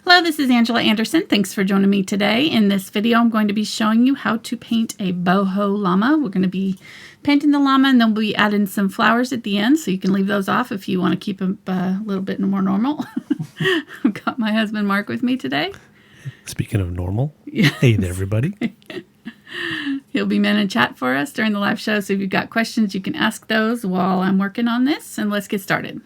Hello, this is Angela Anderson. Thanks for joining me today. In this video, I'm going to be showing you how to paint a Boho Llama. We're going to be painting the llama and then we'll be adding some flowers at the end, so you can leave those off if you want to keep them a little bit more normal. I've got my husband Mark with me today. Speaking of normal, hey there, everybody. He'll be manning chat for us during the live show, so if you've got questions, you can ask those while I'm working on this, and let's get started.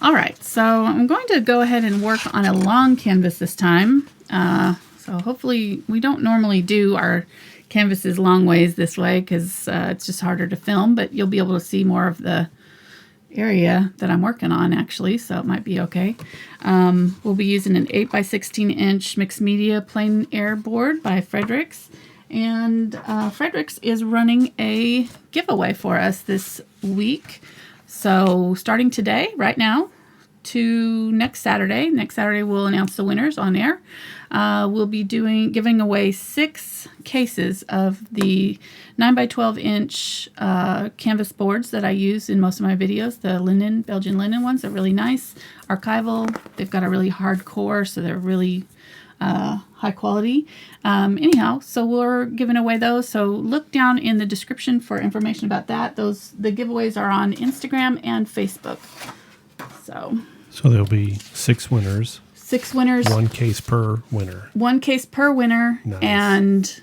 All right, so I'm going to go ahead and work on a long canvas this time. So hopefully, we don't normally do our canvases long ways this way because it's just harder to film, but you'll be able to see more of the area that I'm working on actually, so it might be okay. We'll be using an 8 by 16 inch mixed media plein air board by Fredrix, and Fredrix is running a giveaway for us this week. So starting today, right now, to next Saturday we'll announce the winners on air. We'll be giving away 6 cases of the 9 by 12 inch canvas boards that I use in most of my videos. The linen, Belgian linen ones are really nice. Archival, they've got a really hard core, so they're really high quality. Anyhow, so we're giving away those. So look down in the description for information about that. The giveaways are on Instagram and Facebook. So there'll be 6 winners. 6 winners. 1 case per winner. 1 case per winner. Nice. And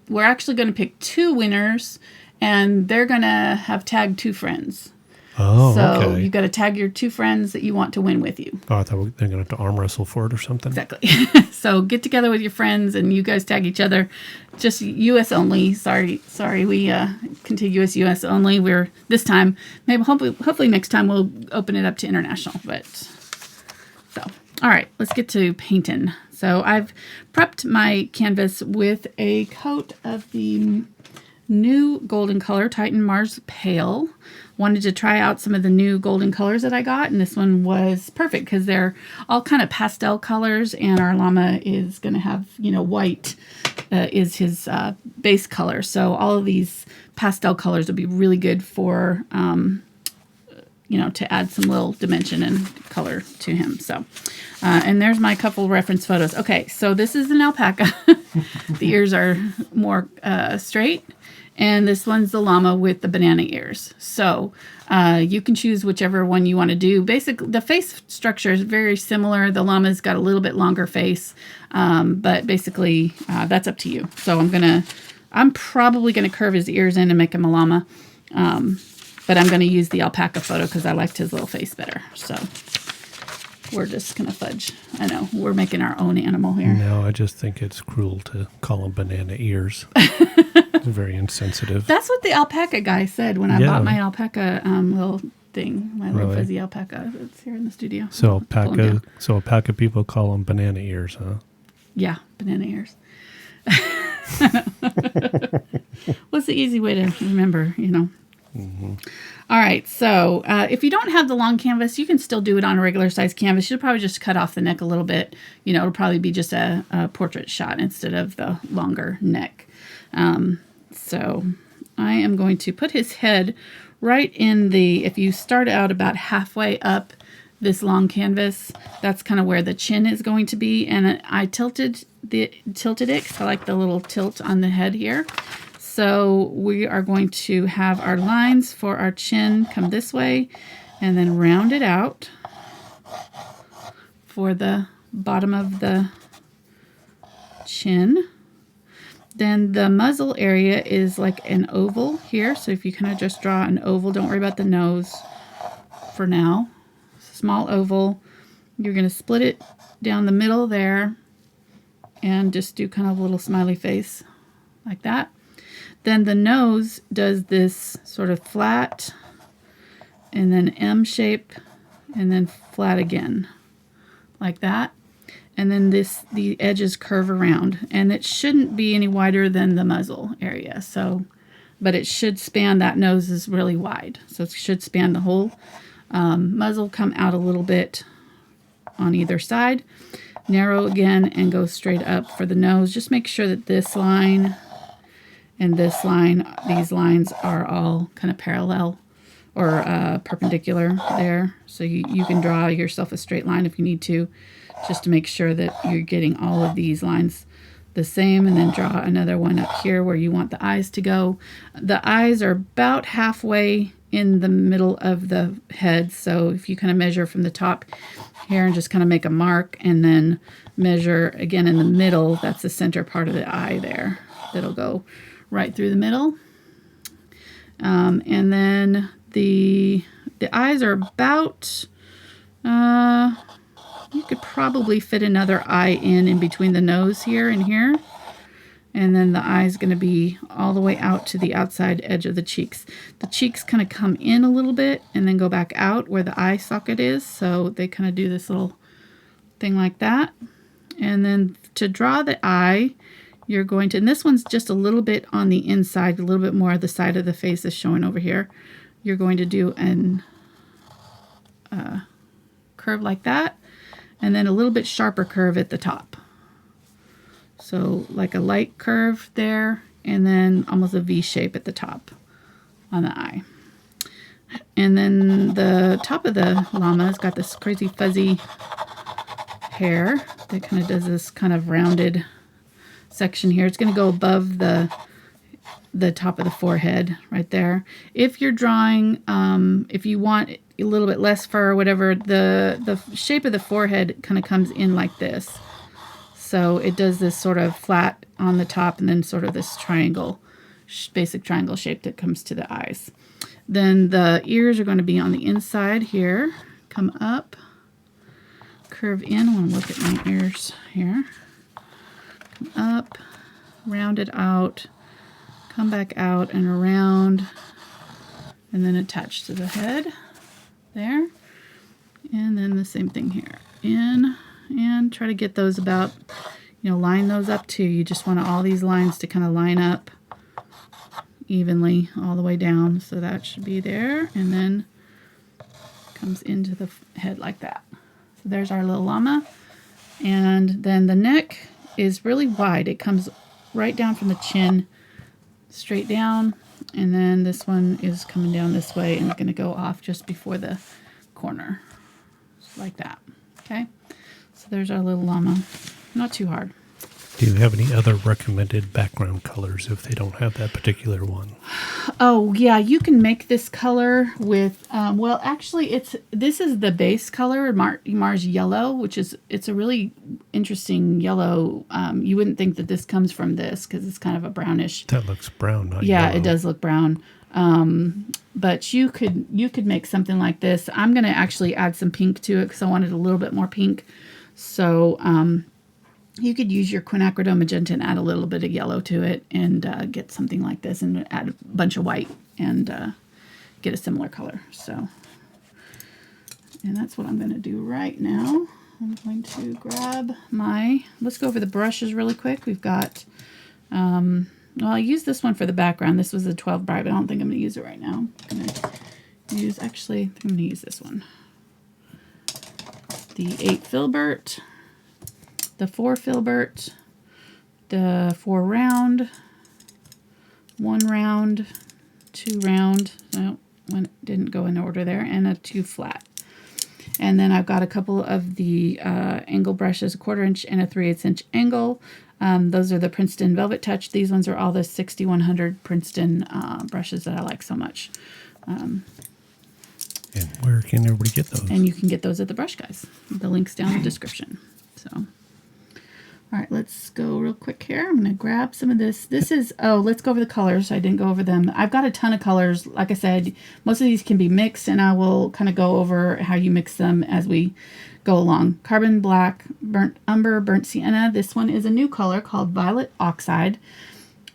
we're actually going to pick 2 winners, and they're going to have tagged 2 friends. Oh, so okay. You've got to tag your 2 friends that you want to win with you. Oh, I thought they're going to have to arm wrestle for it or something. Exactly. So get together with your friends and you guys tag each other. Just U.S. only. Sorry. We contiguous U.S. only. We're this time. Maybe hopefully next time we'll open it up to international. But so all right, let's get to painting. So I've prepped my canvas with a coat of the new golden color Titan Mars Pale. Wanted to try out some of the new golden colors that I got, and this one was perfect because they're all kind of pastel colors, and our llama is going to have, white is his base color. So all of these pastel colors would be really good for, to add some little dimension and color to him. So, and there's my couple reference photos. Okay, so this is an alpaca. The ears are more straight. And this one's the llama with the banana ears. So you can choose whichever one you want to do. Basically, the face structure is very similar. The llama's got a little bit longer face, but basically that's up to you. So I'm probably gonna curve his ears in and make him a llama, but I'm gonna use the alpaca photo because I liked his little face better. So we're just gonna fudge. I know we're making our own animal here. No, I just think it's cruel to call them banana ears. It's very insensitive. That's what the alpaca guy said when I bought my alpaca little thing, my little fuzzy alpaca that's here in the studio. So alpaca people call them banana ears, huh? Yeah, banana ears. What's the easy way to remember, Mm-hmm. All right, so if you don't have the long canvas, you can still do it on a regular size canvas. You'll probably just cut off the neck a little bit. It'll probably be just a portrait shot instead of the longer neck. So I am going to put his head right in if you start out about halfway up this long canvas, that's kind of where the chin is going to be. And I tilted it because I like the little tilt on the head here. So we are going to have our lines for our chin come this way and then round it out for the bottom of the chin. Then the muzzle area is like an oval here. So if you kind of just draw an oval, don't worry about the nose for now. Small oval. You're going to split it down the middle there and just do kind of a little smiley face like that. Then the nose does this sort of flat and then M shape and then flat again like that. And then the edges curve around, and it shouldn't be any wider than the muzzle area. So, but it should span, that nose is really wide. So it should span the whole muzzle, come out a little bit on either side. narrow again and go straight up for the nose. Just make sure that this line And this line, these lines are all kind of parallel or perpendicular there. So you can draw yourself a straight line if you need to, just to make sure that you're getting all of these lines the same, and then draw another one up here where you want the eyes to go. The eyes are about halfway in the middle of the head, so if you kind of measure from the top here and just kind of make a mark, and then measure again in the middle, that's the center part of the eye there. That'll go right through the middle. And then the eyes are about, you could probably fit another eye in between the nose here and here. And then the eye is going to be all the way out to the outside edge of the cheeks. The cheeks kind of come in a little bit and then go back out where the eye socket is. So they kind of do this little thing like that. And then to draw the eye, you're going to, and this one's just a little bit on the inside, a little bit more of the side of the face is showing over here. You're going to do an curve like that, and then a little bit sharper curve at the top. So like a light curve there, and then almost a V shape at the top on the eye. And then the top of the llama has got this crazy fuzzy hair that kind of does this kind of rounded section here. It's going to go above the top of the forehead right there. If you're drawing, if you want a little bit less fur or whatever, the shape of the forehead kind of comes in like this. So it does this sort of flat on the top and then sort of this triangle, basic triangle shape that comes to the eyes. Then the ears are going to be on the inside here, come up, curve in. I want to look at my ears here. Come up, round it out, come back out and around, and then attach to the head there. And then the same thing here. In and try to get those about, line those up too. You just want all these lines to kind of line up evenly all the way down. So that should be there, and then comes into the head like that. So there's our little llama. And then the neck is really wide. It comes right down from the chin straight down, and then this one is coming down this way and it's going to go off just before the corner, just like that. Okay, so there's our little llama. Not too hard. Do you have any other recommended background colors if they don't have that particular one? Oh yeah, you can make this color with well, actually this is the base color, Mars Yellow, which it's a really interesting yellow. You wouldn't think that this comes from this because it's kind of a brownish. That looks brown, not yellow. Yeah, it does look brown. But you could make something like this. I'm going to actually add some pink to it because I wanted a little bit more pink. So you could use your Quinacridone Magenta and add a little bit of yellow to it and get something like this, and add a bunch of white and get a similar color. So, and that's what I'm going to do right now. I'm going to grab let's go over the brushes really quick. We've got, well, I used this one for the background. This was a 12 bright, but I don't think I'm going to use it right now. I'm going to use, actually, I think I'm going to use this one. The 8 Filbert. The 4 Filbert, the 4 round, 1 round, 2 round, no, one didn't go in order there, and a 2 flat. And then I've got a couple of the angle brushes, a 1/4 inch and a 3/8 inch angle. Those are the Princeton Velvet Touch. These ones are all the 6100 Princeton brushes that I like so much. And where can everybody get those? And you can get those at the Brush Guys. The link's down in the description. So. All right, let's go real quick here. I'm going to grab some of this. This is, let's go over the colors. I didn't go over them. I've got a ton of colors. Like I said, most of these can be mixed, and I will kind of go over how you mix them as we go along. Carbon Black, Burnt Umber, Burnt Sienna. This one is a new color called Violet Oxide.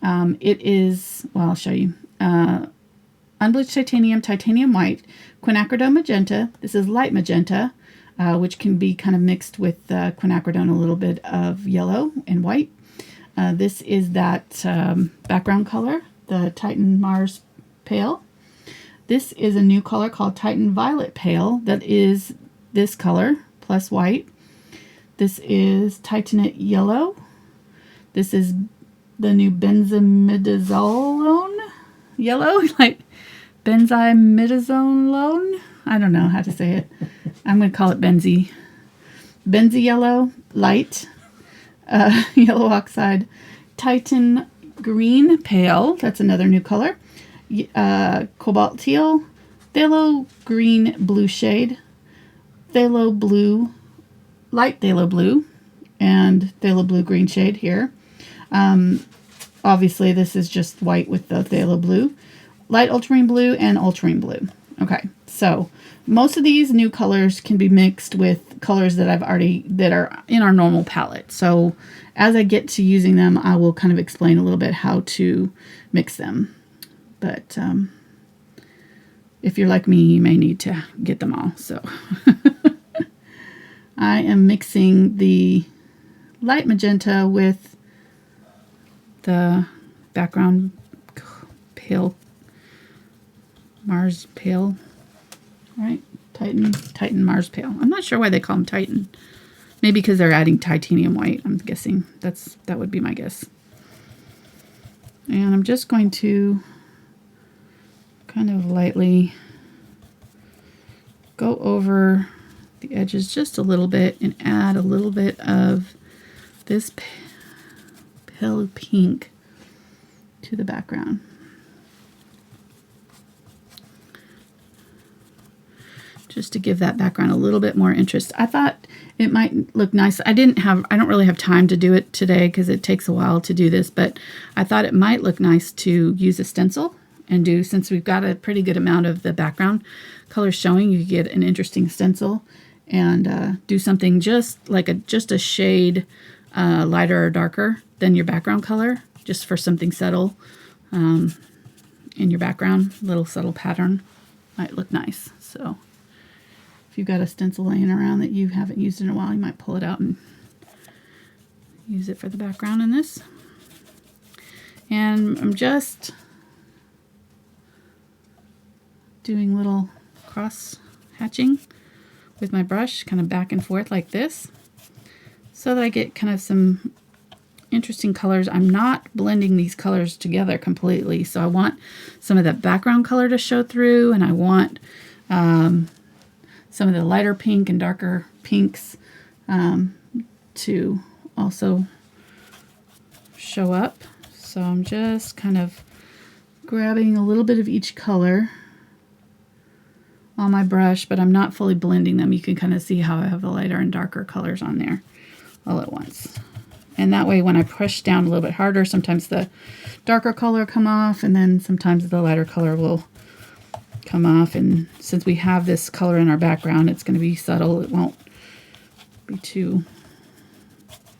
It is, well, I'll show you. Unbleached Titanium, Titanium White, Quinacridone Magenta. This is Light Magenta. Which can be kind of mixed with quinacridone, a little bit of yellow and white. This is that background color, the Titan Mars Pale. This is a new color called Titan Violet Pale that is this color plus white. This is Titanate Yellow. This is the new Benzimidazolone yellow, like Benzimidazolone. I don't know how to say it. I'm going to call it Benzi Yellow, Light, Yellow Oxide, Titan Green Pale. That's another new color. Cobalt Teal, Phthalo Green Blue shade, Phthalo Blue, Light Phthalo Blue, and Phthalo Blue Green shade here. Obviously, this is just white with the Phthalo Blue, Light Ultramarine Blue, and Ultramarine Blue. Okay, so most of these new colors can be mixed with colors that that are in our normal palette. So as I get to using them, I will kind of explain a little bit how to mix them. But if you're like me, you may need to get them all. So I am mixing the Light Magenta with the background pale, Mars Pale, right? Titan Mars Pale. I'm not sure why they call them Titan. Maybe because they're adding titanium white, I'm guessing. That would be my guess. And I'm just going to kind of lightly go over the edges just a little bit and add a little bit of this pale pink to the background. Just to give that background a little bit more interest. I thought it might look nice. I don't really have time to do it today because it takes a while to do this, but I thought it might look nice to use a stencil and do, since we've got a pretty good amount of the background colors showing, you get an interesting stencil and do something just a shade lighter or darker than your background color, just for something subtle in your background. Little subtle pattern might look nice. So if you've got a stencil laying around that you haven't used in a while, you might pull it out and use it for the background in this. And I'm just doing little cross hatching with my brush, kind of back and forth like this, so that I get kind of some interesting colors. I'm not blending these colors together completely, so I want some of that background color to show through, and I want some of the lighter pink and darker pinks to also show up. So I'm just kind of grabbing a little bit of each color on my brush, but I'm not fully blending them. You can kind of see how I have the lighter and darker colors on there all at once. And that way, when I push down a little bit harder, sometimes the darker color come off, and then sometimes the lighter color will come off. And since we have this color in our background, it's going to be subtle. It won't be too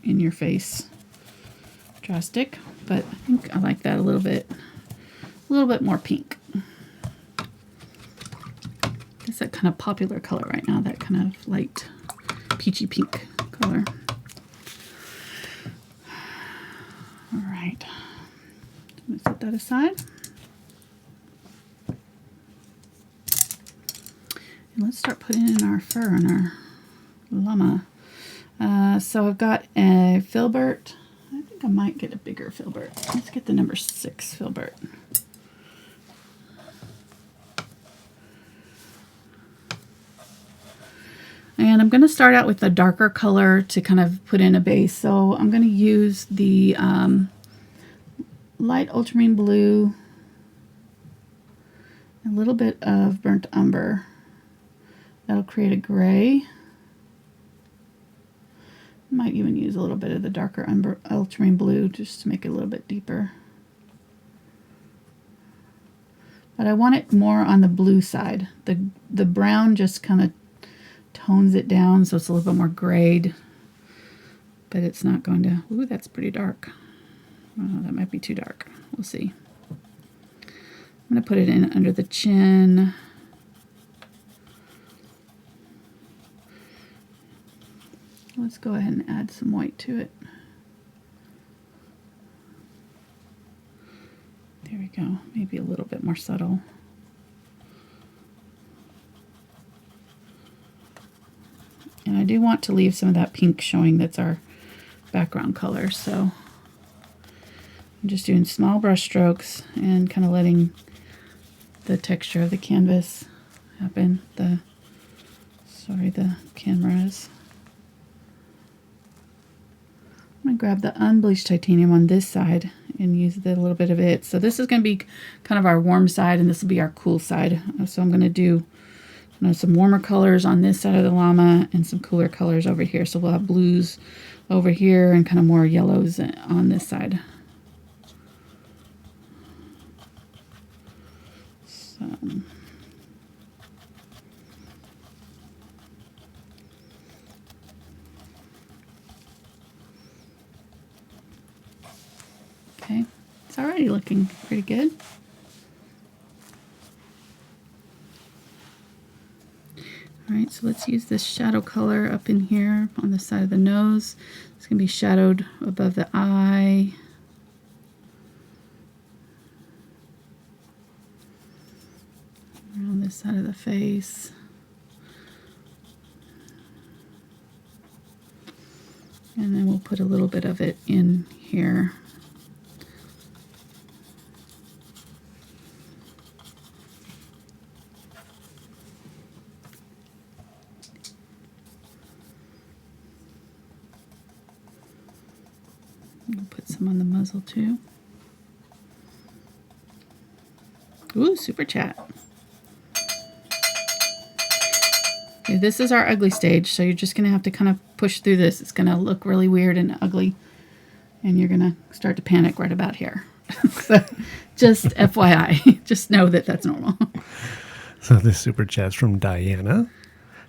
in your face drastic, but I think I like that a little bit more pink. It's that kind of popular color right now, that kind of light peachy pink color. All right, I'm going to set that aside. And let's start putting in our fur on our llama. So I've got a Filbert. I think I might get a bigger Filbert. Let's get the number 6 Filbert. And I'm going to start out with a darker color to kind of put in a base. So I'm going to use the light ultramarine blue, a little bit of burnt umber. That'll create a gray. Might even use a little bit of the darker umber, ultramarine blue, just to make it a little bit deeper. But I want it more on the blue side. The brown just kind of tones it down, so it's a little bit more grayed, but it's not going to, ooh, that's pretty dark. Oh, that might be too dark. We'll see. I'm going to put it in under the chin. Let's go ahead and add some white to it. There we go. Maybe a little bit more subtle. And I do want to leave some of that pink showing that's our background color, so I'm just doing small brush strokes and kind of letting the texture of the canvas happen. The cameras. I'm going to grab the unbleached titanium on this side and use a little bit of it. So this is going to be kind of our warm side, and this will be our cool side. So I'm going to do some warmer colors on this side of the llama and some cooler colors over here. So we'll have blues over here and kind of more yellows on this side. So okay, it's already looking pretty good. All right, so let's use this shadow color up in here on the side of the nose. It's going to be shadowed above the eye. Around this side of the face. And then we'll put a little bit of it in here. I'll put some on the muzzle too. Ooh, super chat. Okay, this is our ugly stage, so you're just going to have to kind of push through this. It's going to look really weird and ugly, and you're going to start to panic right about here. So just FYI, just know that that's normal. So this super chat's from Diana.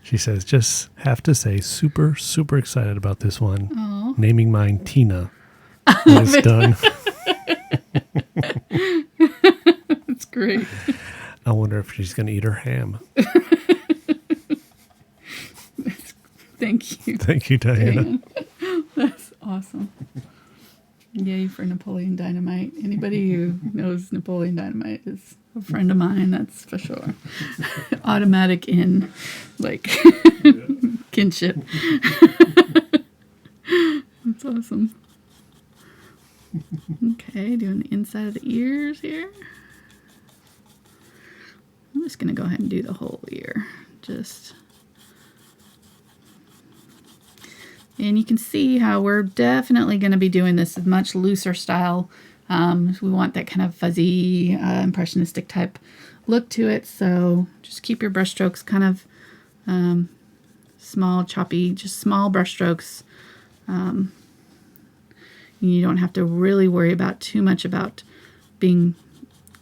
She says, just have to say super, super excited about this one. Aww. Naming mine Tina. When it's done. That's great. I wonder if she's going to eat her ham. Thank you. Thank you, Diana. That's awesome. Yay for Napoleon Dynamite. Anybody who knows Napoleon Dynamite is a friend of mine, that's for sure. Automatic in, like, kinship. That's awesome. Okay, doing the inside of the ears here. I'm just going to go ahead and do the whole ear. And you can see how we're definitely going to be doing this a much looser style. We want that kind of fuzzy, impressionistic type look to it. So just keep your brush strokes kind of small, choppy, just small brush strokes. You don't have to really worry about too much about getting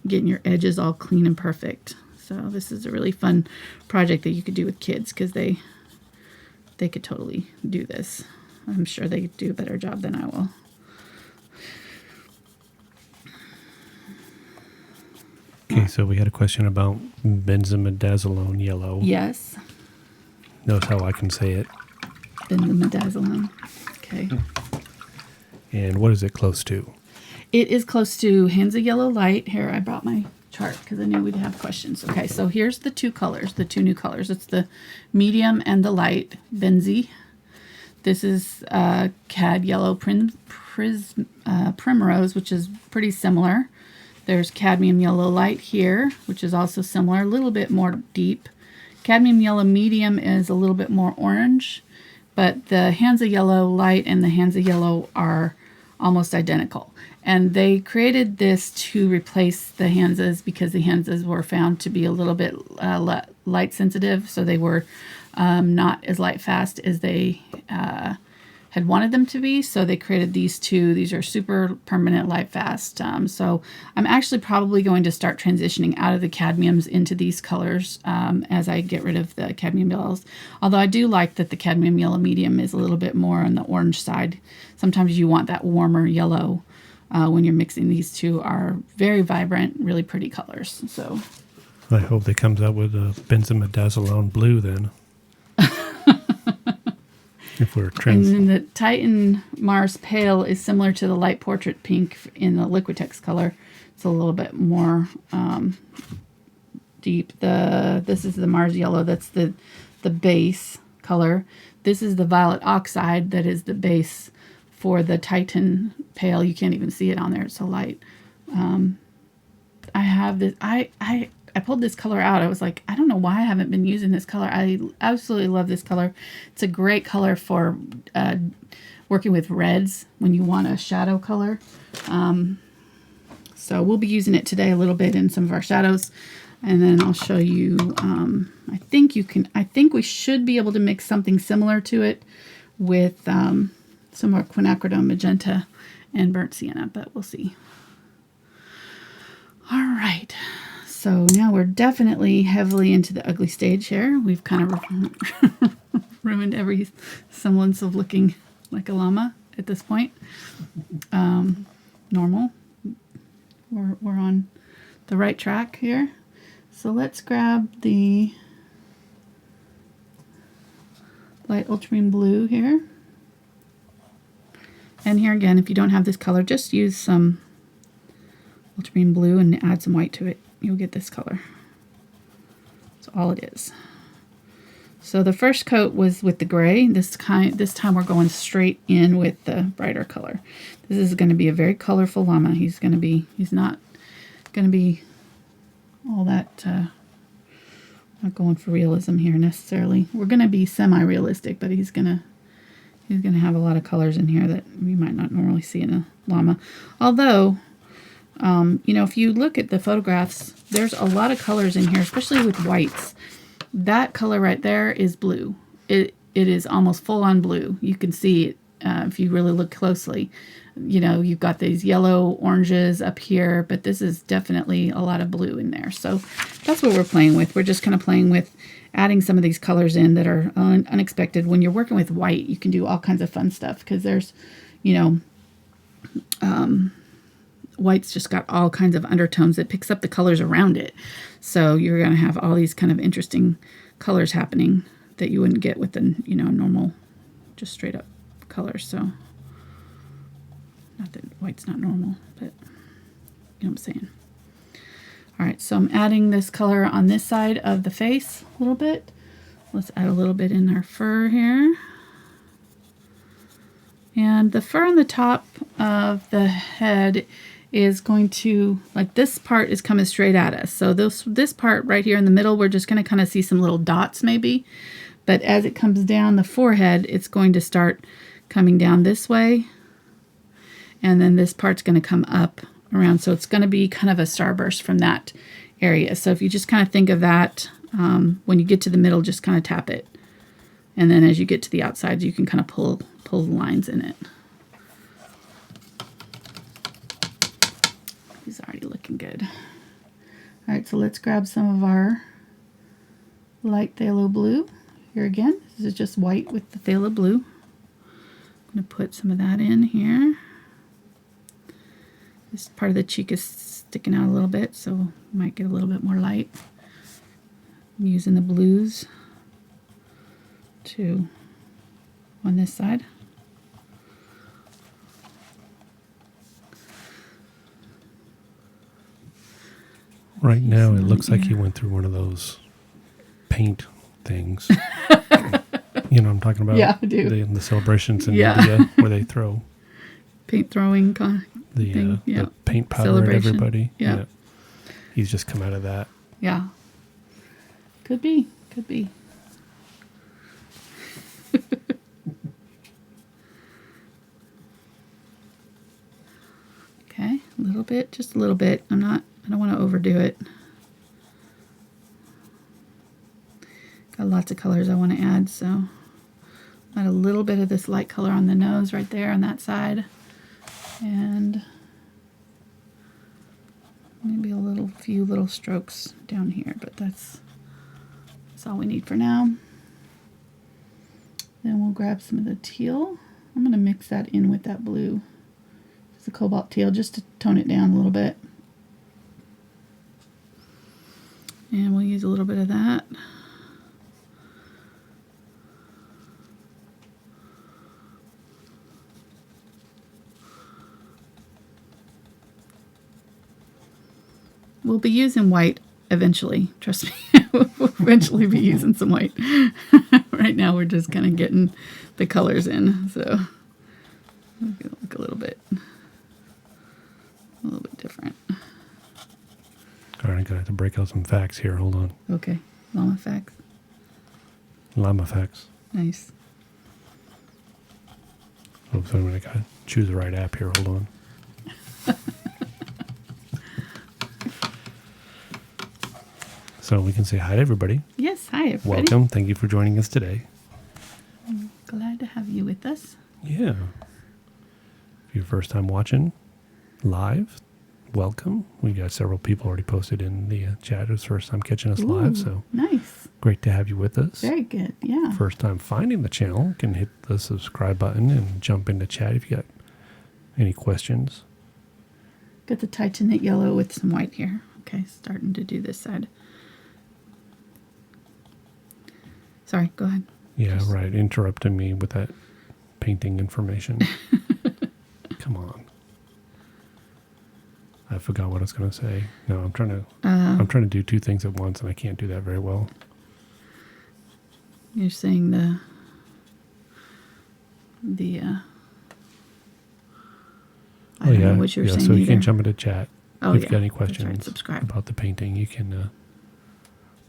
your edges all clean and perfect. So this is a really fun project that you could do with kids because they could totally do this. I'm sure they do a better job than I will. Okay, so we had a question about Benzimidazolone Yellow. Yes. Notice how I can say it. Benzimidazolone. Okay. And what is it close to? It is close to Hansa Yellow Light. Here, I brought my chart because I knew we'd have questions. Okay, so here's the two colors, the two new colors. It's the medium and the light, Benzi. This is Cad Yellow Primrose, which is pretty similar. There's Cadmium Yellow Light here, which is also similar, a little bit more deep. Cadmium Yellow Medium is a little bit more orange, but the Hansa Yellow Light and the Hansa Yellow are almost identical. And they created this to replace the Hansas because the Hansas were found to be a little bit light sensitive, so they were not as light fast as they had wanted them to be. So they created these two. These are super permanent light fast. So I'm actually probably going to start transitioning out of the cadmiums into these colors as I get rid of the cadmium yellows. Although I do like that the cadmium yellow medium is a little bit more on the orange side. Sometimes you want that warmer yellow when you're mixing. These two are very vibrant, really pretty colors. So I hope they comes out with a Benzimidazolone blue then. If we're and then the Titan Mars Pale is similar to the Light Portrait Pink in the Liquitex color. It's a little bit more deep. This is the Mars Yellow. That's the base color. This is the Violet Oxide. That is the base for the Titan pail. You can't even see it on there. It's so light. I have this, I pulled this color out. I was like, I don't know why I haven't been using this color. I absolutely love this color. It's a great color for working with reds when you want a shadow color. So we'll be using it today a little bit in some of our shadows. And then I'll show you, I think we should be able to mix something similar to it with some more Quinacridone Magenta and Burnt Sienna, but we'll see. All right, so now we're definitely heavily into the ugly stage here. We've kind of ruined every semblance of looking like a llama at this point. Normal. We're on the right track here. So let's grab the Light Ultramarine Blue here. And here again, if you don't have this color, just use some Ultramarine Blue and add some white to it. You'll get this color. That's all it is. So the first coat was with the gray. This time we're going straight in with the brighter color. This is going to be a very colorful llama. He's not going to be all that, not going for realism here necessarily. We're going to be semi-realistic, but he's going to have a lot of colors in here that we might not normally see in a llama. Although, you know, if you look at the photographs, there's a lot of colors in here, especially with whites. That color right there is blue. It is almost full-on blue. You can see it if you really look closely. You know, you've got these yellow oranges up here, but this is definitely a lot of blue in there. So that's what we're playing with. We're just kind of playing with adding some of these colors in that are unexpected. When you're working with white, you can do all kinds of fun stuff because there's, you know, white's just got all kinds of undertones that picks up the colors around it. So you're going to have all these kind of interesting colors happening that you wouldn't get with a, you know, normal, just straight up colors. So not that white's not normal, but you know what I'm saying. All right, so I'm adding this color on this side of the face a little bit. Let's add a little bit in our fur here. And the fur on the top of the head is going to, like, this part is coming straight at us. So this part right here in the middle, we're just going to kind of see some little dots maybe. But as it comes down the forehead, it's going to start coming down this way. And then this part's going to come up around. So it's going to be kind of a starburst from that area. So if you just kind of think of that, when you get to the middle, just kind of tap it. And then as you get to the outside, you can kind of pull the lines in it. He's already looking good. All right, so let's grab some of our light phthalo blue. Here again, this is just white with the phthalo blue. I'm going to put some of that in here. This part of the cheek is sticking out a little bit, so you might get a little bit more light. I'm using the blues on this side. Right now, it looks like he went through one of those paint things. You know what I'm talking about? Yeah, I do. The celebrations in India where they throw paint throwing the paint powder celebration at everybody. Yeah. He's just come out of that. Yeah. Could be. Okay, a little bit, just a little bit. I don't want to overdo it. Got lots of colors I want to add, so add a little bit of this light color on the nose right there on that side. And maybe a few little strokes down here, but that's all we need for now. Then we'll grab some of the teal. I'm going to mix that in with that blue. It's a cobalt teal just to tone it down a little bit. And we'll use a little bit of that. We'll be using white eventually. Trust me, we'll eventually be using some white. Right now we're just kind of getting the colors in. So Make it look a little bit different. All right, I'm gonna have to break out some facts here. Hold on. Okay, llama facts. Llama facts. Nice. Oops, I'm gonna gotta choose the right app here. Hold on. So we can say hi to everybody. Yes, hi everybody. Welcome. Thank you for joining us today. I'm glad to have you with us. Yeah. If you're first time watching live, welcome. We got several people already posted in the chat. It's first time catching us live, so nice. great to have you with us. Very good. Yeah. First time finding the channel, you can hit the subscribe button and jump into chat if you got any questions. Got the Titanate Yellow with some white here. Okay, starting to do this side. Sorry, go ahead. Yeah, right. Interrupting me with that painting information. Come on. I forgot what I was going to say. No, I'm trying to do two things at once, and I can't do that very well. You're saying the I don't know what you're saying. So you can jump into chat. Oh, if you've got any questions subscribe about the painting, you can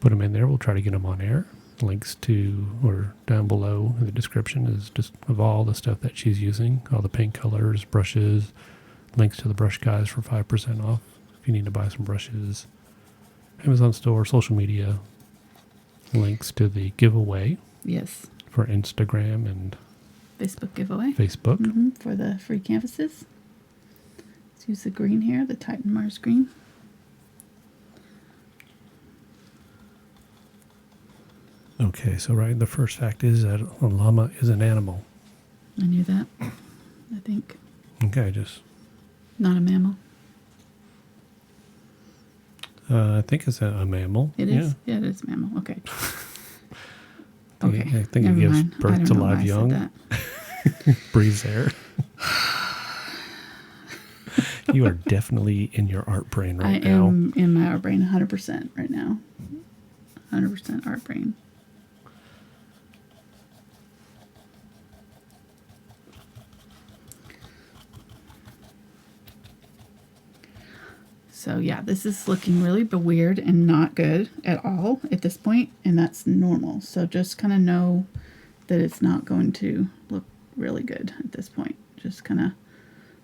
put them in there. We'll try to get them on air. Links to or down below in the description is just of all the stuff that she's using, all the paint colors, brushes, links to the brush guys for 5% off if you need to buy some brushes, Amazon store, social media, links to the giveaway. Yes. For Instagram and Facebook giveaway. Facebook. For the free canvases. Let's use the green here, the Titan Mars green. Okay, so right, the first fact is that a llama is an animal. I knew that. I think. Okay, just. Not a mammal. I think it's a mammal. It is? Yeah, it is a mammal. Okay. Okay. I think it gives birth to live young. Breathes air. You are definitely in your art brain right now. I am in my art brain 100% right now. 100% art brain. So yeah, this is looking really weird and not good at all at this point, and that's normal. So just kind of know that it's not going to look really good at this point. Just kind of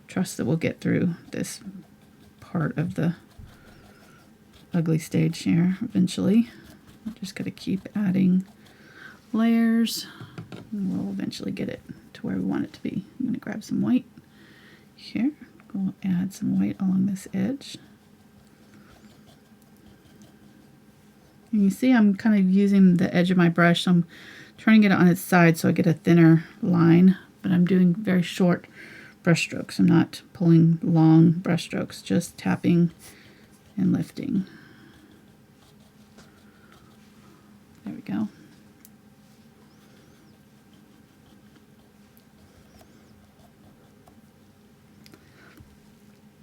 trust that we'll get through this part of the ugly stage here eventually. We're just going to keep adding layers, and we'll eventually get it to where we want it to be. I'm going to grab some white here. We'll add some white along this edge. And you see I'm kind of using the edge of my brush. I'm trying to get it on its side so I get a thinner line, but I'm doing very short brush strokes. I'm not pulling long brush strokes, just tapping and lifting. There we go.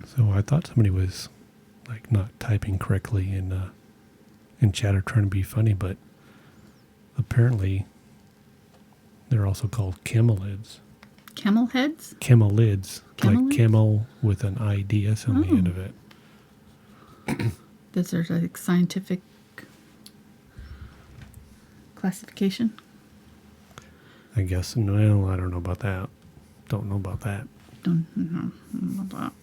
So I thought somebody was like not typing correctly in chat or trying to be funny, but apparently they're also called camelids. Camel heads? Camelids. Camelids? Like camel with an IDS on the end of it. Those are like scientific classification? I guess. No, I don't know about that. Don't know about that. Don't know about that.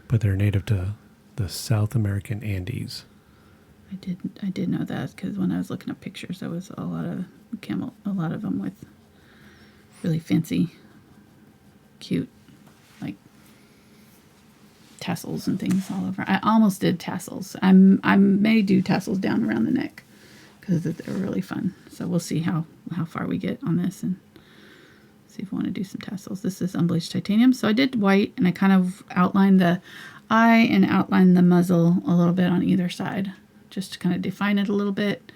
But they're native to the South American Andes. I did know that because when I was looking up pictures, there was a lot of them with really fancy, cute, like tassels and things all over. I almost did tassels. I may do tassels down around the neck because they're really fun. So we'll see how far we get on this and see if we want to do some tassels. This is Unbleached Titanium. So I did white and I kind of outlined the eye and outlined the muzzle a little bit on either side, just to kind of define it a little bit.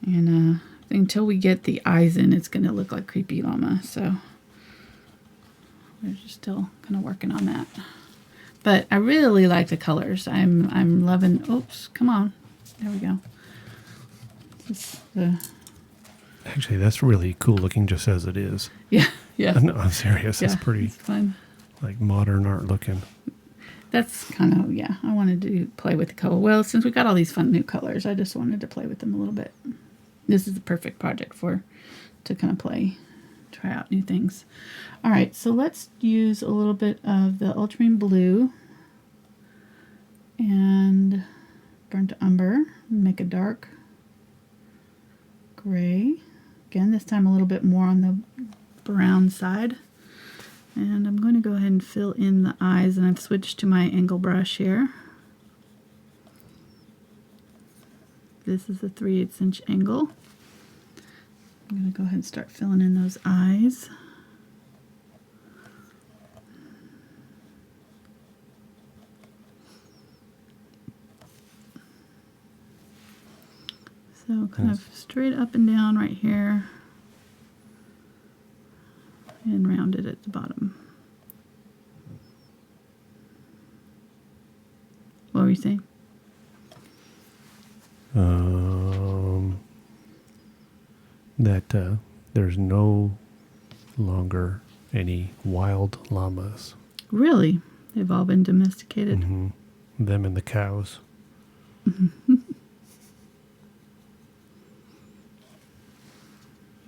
And until we get the eyes in, it's going to look like Creepy Llama. So we're just still kind of working on that. But I really like the colors. I'm loving. Oops, come on. There we go. This is the Actually, that's really cool looking just as it is. Yeah, yeah. No, I'm serious. Yeah, It's pretty it's fun. like modern art looking. That's kind of, yeah, I wanted to play with the color. Well, since we got all these fun new colors, I just wanted to play with them a little bit. This is the perfect project to kind of try out new things. All right, so let's use a little bit of the Ultramarine Blue and Burnt Umber and make a dark gray. Again, this time a little bit more on the brown side. And I'm going to go ahead and fill in the eyes, and I've switched to my angle brush here. This is a 3/8 inch angle. I'm going to go ahead and start filling in those eyes. So kind of straight up and down right here, and rounded at the bottom. What were you saying? That there's no longer any wild llamas. Really? They've all been domesticated? Mm-hmm. Them and the cows.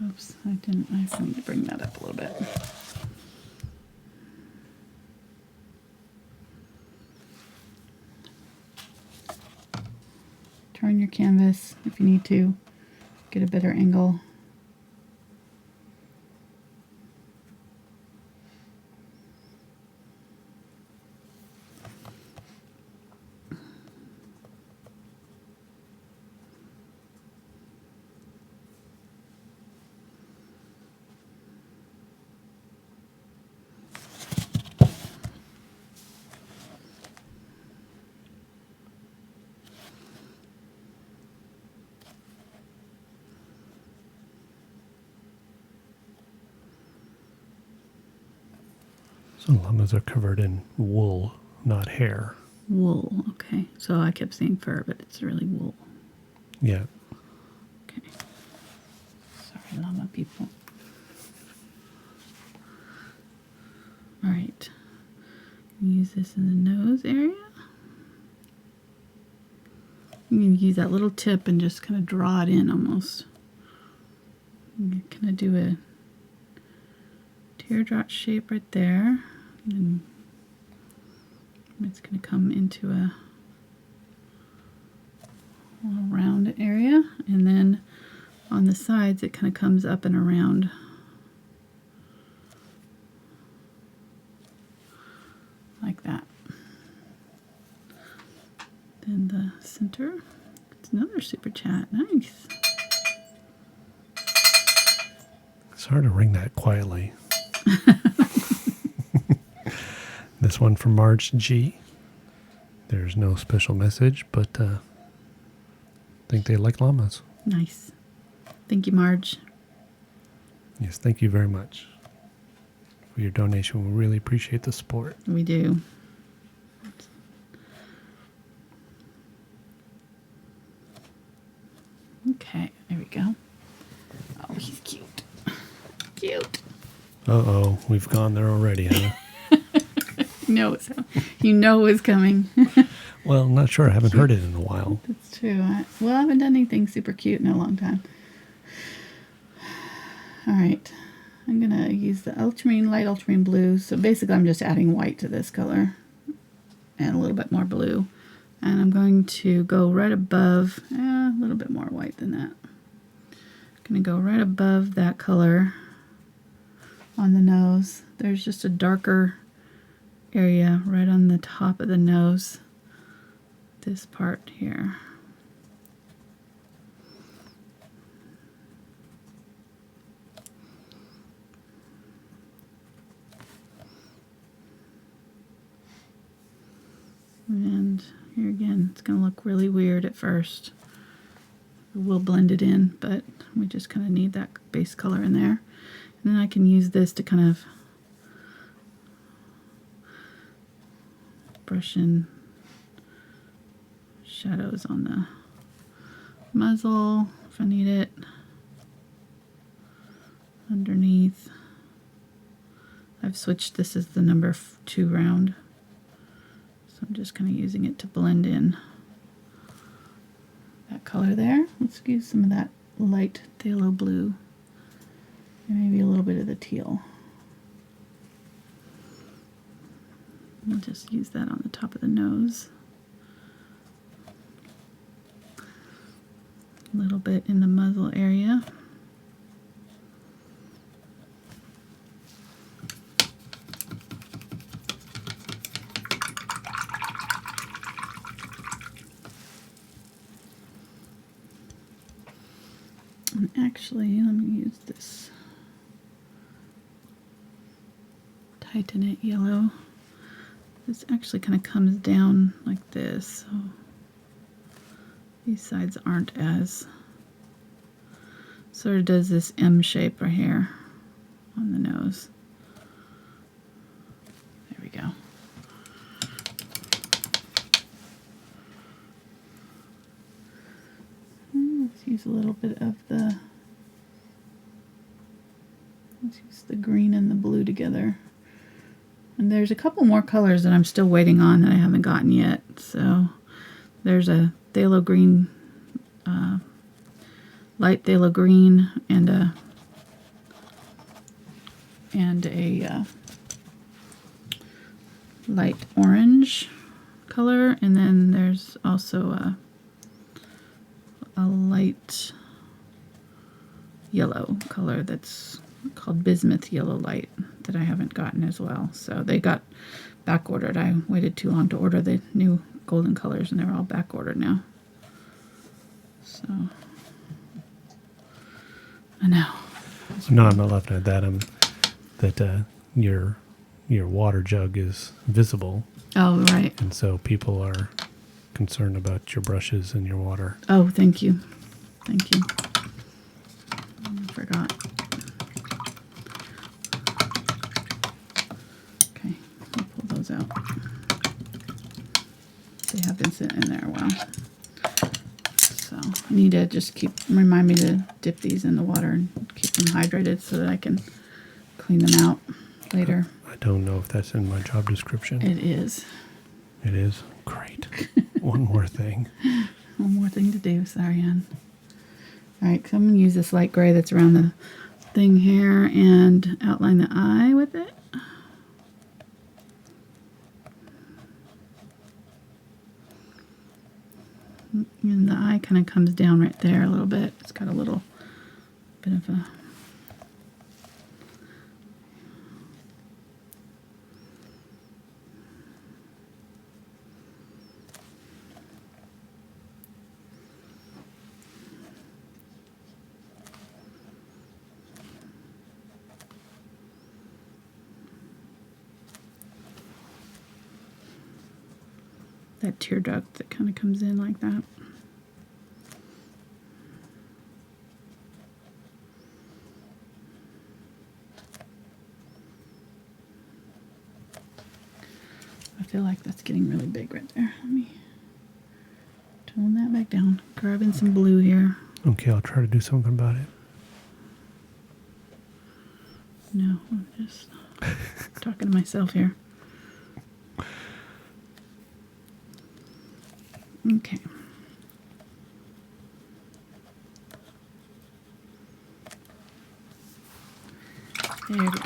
Oops, I need to bring that up a little bit. Turn your canvas if you need to, get a better angle. So llamas are covered in wool, not hair. Wool, okay. So I kept saying fur, but it's really wool. Yeah. Okay. Sorry, llama people. All right. Use this in the nose area. You can use that little tip and just kind of draw it in almost. You kind of do a teardrop shape right there. And it's going to come into a little round area. And then on the sides, it kind of comes up and around. Like that. Then the center. It's another super chat. Nice. It's hard to ring that quietly. This one from Marge G. There's no special message, but I think they like llamas. Nice. Thank you, Marge. Yes, thank you very much for your donation. We really appreciate the support. We do. Okay, there we go. Oh, he's cute. Cute. Uh-oh, we've gone there already, huh? You know it's coming. Well, I'm not sure. I haven't heard it in a while. That's true. I haven't done anything super cute in a long time. All right. I'm going to use the light ultramarine blue. So basically I'm just adding white to this color and a little bit more blue. And I'm going to go right above, a little bit more white than that. I'm going to go right above that color on the nose. There's just a darker area right on the top of the nose. This part here. And here again, it's going to look really weird at first. We'll blend it in, but we just kind of need that base color in there. And then I can use this to kind of brush in shadows on the muzzle if I need it. underneath. I've switched this as the number 2 round. So I'm just kind of using it to blend in that color there. Let's use some of that light phthalo blue and maybe a little bit of the teal. I'll just use that on the top of the nose. A little bit in the muzzle area. And actually, let me use this Titanate Yellow. This actually kind of comes down like this, so these sides aren't as, sort of does this M shape right here on the nose. There we go. Let's use a little bit of the, let's use the green and the blue together. And there's a couple more colors that I'm still waiting on that I haven't gotten yet. So there's a phthalo green, light phthalo green, and a light orange color, and then there's also a light yellow color that's called Bismuth Yellow Light that I haven't gotten as well. So they got back ordered. I waited too long to order the new golden colors, and they're all back ordered now. So I know. No, I'm not laughing at that. That your water jug is visible. Oh, right. And so people are concerned about your brushes and your water. Oh, thank you. Thank you. I forgot. Okay, I'll pull those out. They have been sitting in there a while. So I need to just remind me to dip these in the water and keep them hydrated so that I can clean them out later. I don't know if that's in my job description. It is. It is? Great. One more thing. One more thing to do. Sorry, Ann. All right, so I'm going to use this light gray that's around the thing here and outline the eye with it. And the eye kind of comes down right there a little bit. It's got a little bit of a... that tear duct that kind of comes in like that. I feel like that's getting really big right there. Let me tone that back down. Grabbing some blue here. Okay, I'll try to do something about it. No, I'm just talking to myself here. Okay. There we go.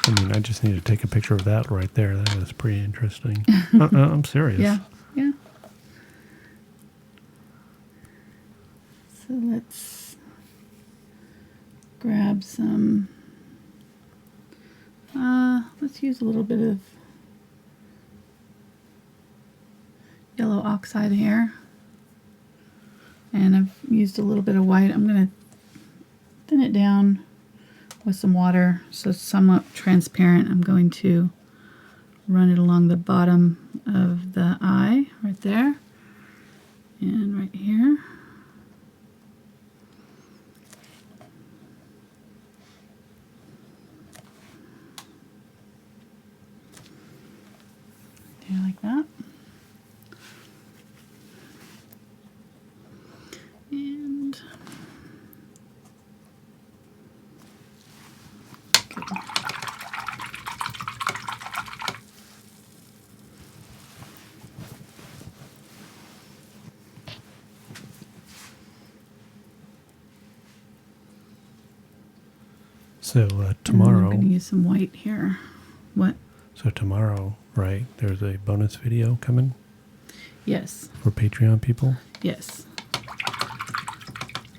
I mean, I just need to take a picture of that right there. That is pretty interesting. I'm serious. Yeah, yeah. So let's grab some, let's use a little bit of yellow oxide here. And I've used a little bit of white. I'm going to thin it down with some water so it's somewhat transparent. I'm going to run it along the bottom of the eye right there and right here. There, like that. And So I'm tomorrow, going to use some white here. What? so tomorrow, right, there's a bonus video coming Yes. for Patreon people. Yes.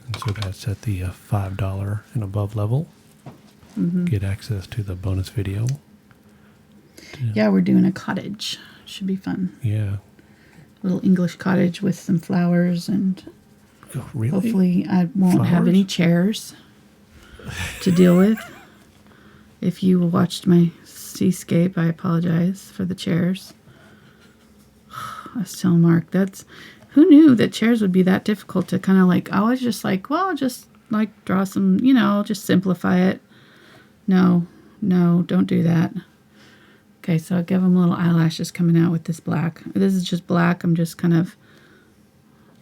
And so that's at the $5 and above level. Mm-hmm. Get access to the bonus video. Yeah, we're doing a cottage. Should be fun. Yeah. Little English cottage with some flowers, and Oh, really? hopefully I won't have Flowers? any chairs to deal with. If you watched my seascape, I apologize for the chairs. I was telling Mark, who knew that chairs would be that difficult to kind of like, I was just like, well, I'll just like draw some, just simplify it. No, don't do that. Okay, so I'll give them little eyelashes coming out with this black. This is just black. I'm just kind of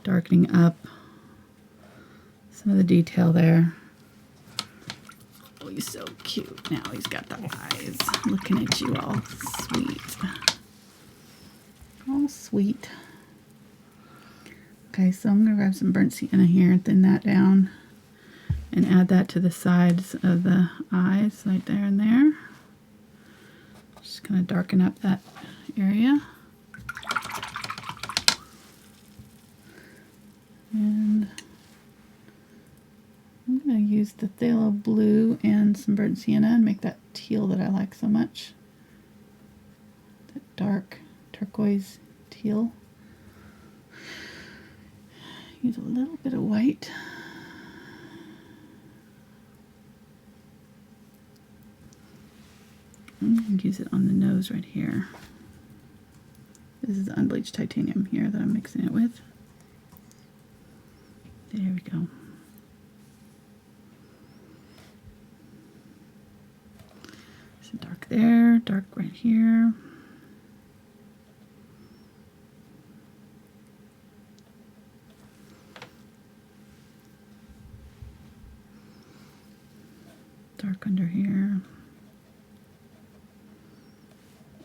darkening up some of the detail there. Oh, he's so cute. Now he's got the eyes looking at you all sweet. All sweet. Okay, so I'm going to grab some burnt sienna here and thin that down and add that to the sides of the eyes right there and there. Just going to darken up that area. And I'm going to use the Phthalo blue and some burnt sienna and make that teal that I like so much. That dark turquoise teal. Use a little bit of white. I'm going to use it on the nose right here. This is the unbleached titanium here that I'm mixing it with. There we go. So dark there, dark right here. Dark under here.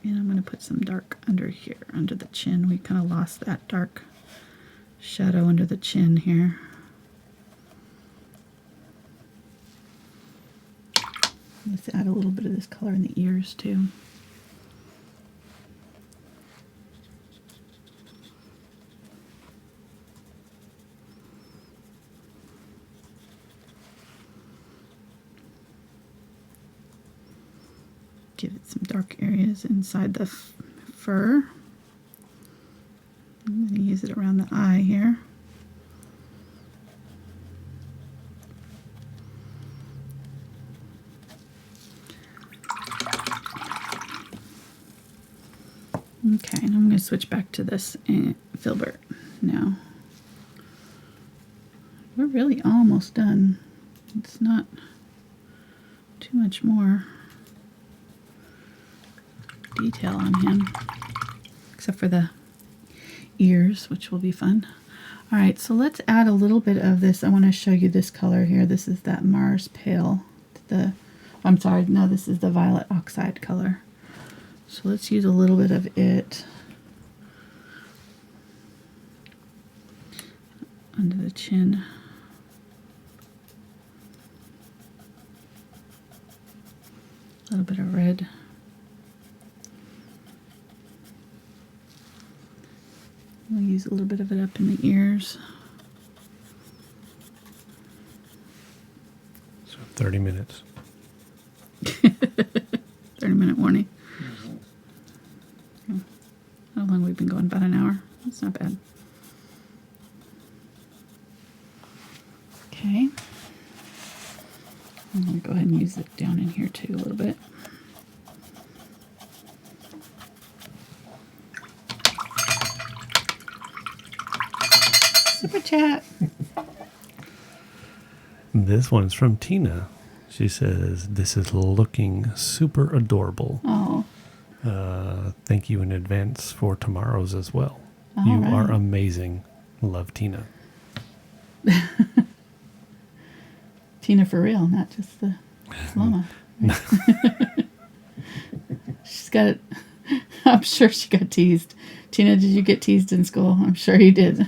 And I'm going to put some dark under here, under the chin. We kind of lost that dark shadow under the chin here. Let's add a little bit of this color in the ears too. Give it some dark areas inside the fur. I'm going to use it around the eye here. Okay, and I'm going to switch back to this Filbert now. We're really almost done. It's not too much more detail on him, except for the ears, which will be fun. All right, so let's add a little bit of this. I want to show you this color here. This is that Mars Pale. I'm sorry, no, this is the Violet Oxide color. So let's use a little bit of it under the chin. A little bit of red. We'll use a little bit of it up in the ears. So 30 minutes. 30-minute warning. Oh, how long we've been going? About an hour. That's not bad. Okay. I'm going to go ahead and use it down in here too a little bit. Super chat. This one's from Tina. She says, this is looking super adorable. Oh. Thank you in advance for tomorrow's as well. All you right. are amazing. Love, Tina. Tina for real, not just the llama. She's got, I'm sure she got teased. Tina, did you get teased in school? I'm sure you did.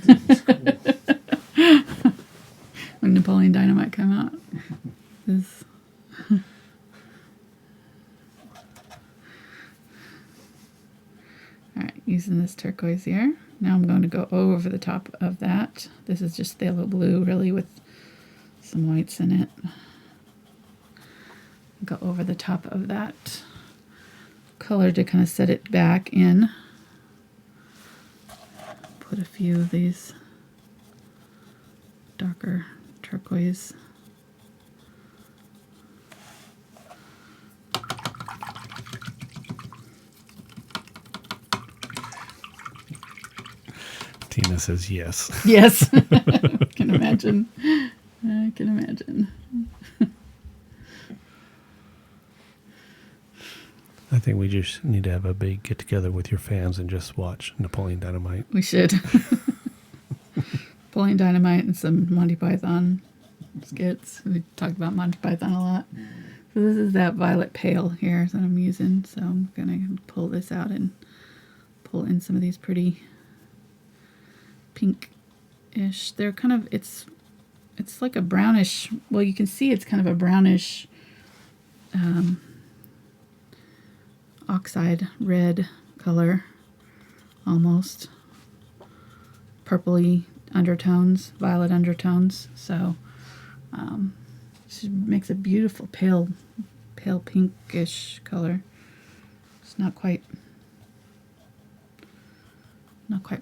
When Napoleon Dynamite came out. using this turquoise here. Now I'm going to go over the top of that. This is just phthalo blue, really, with some whites in it. Go over the top of that color to kind of set it back in. Put a few of these darker turquoise. Tina says yes. Yes. I can imagine. I can imagine. I think we just need to have a big get together with your fans and just watch Napoleon Dynamite. We should. Napoleon Dynamite and some Monty Python skits. We talked about Monty Python a lot. So this is that violet pale here that I'm using. So I'm going to pull this out and pull in some of these pretty pink-ish. They're kind of, it's like a brownish, well, you can see it's kind of a brownish oxide red color, almost purpley undertones, violet undertones. So it makes a beautiful pale pinkish color. It's not quite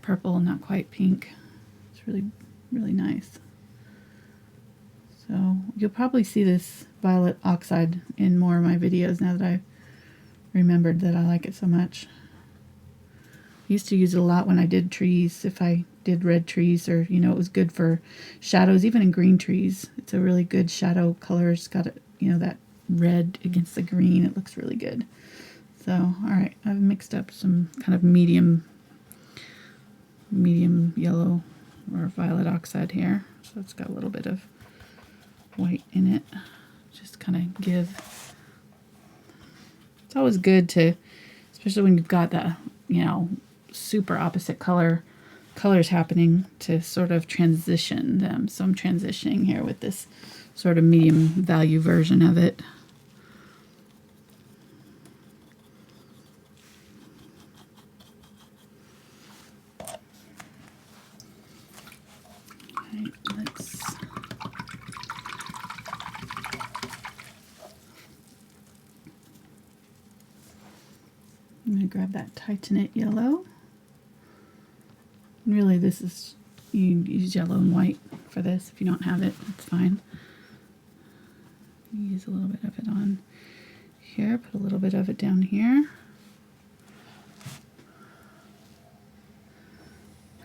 purple, not quite pink. It's really, really nice. So you'll probably see this violet oxide in more of my videos now that I've remembered that I like it so much. I used to use it a lot when I did trees. If I did red trees, or it was good for shadows, even in green trees. It's a really good shadow color. It's got that red against the green. It looks really good. So all right, I've mixed up some kind of medium yellow or violet oxide here. So it's got a little bit of white in it. Just kind of give. It's always good to, especially when you've got the, super opposite colors happening, to sort of transition them. So I'm transitioning here with this sort of medium value version of it. I'm going to grab that Titanate Yellow. Really, this is, you use yellow and white for this. If you don't have it, it's fine. Use a little bit of it on here, put a little bit of it down here.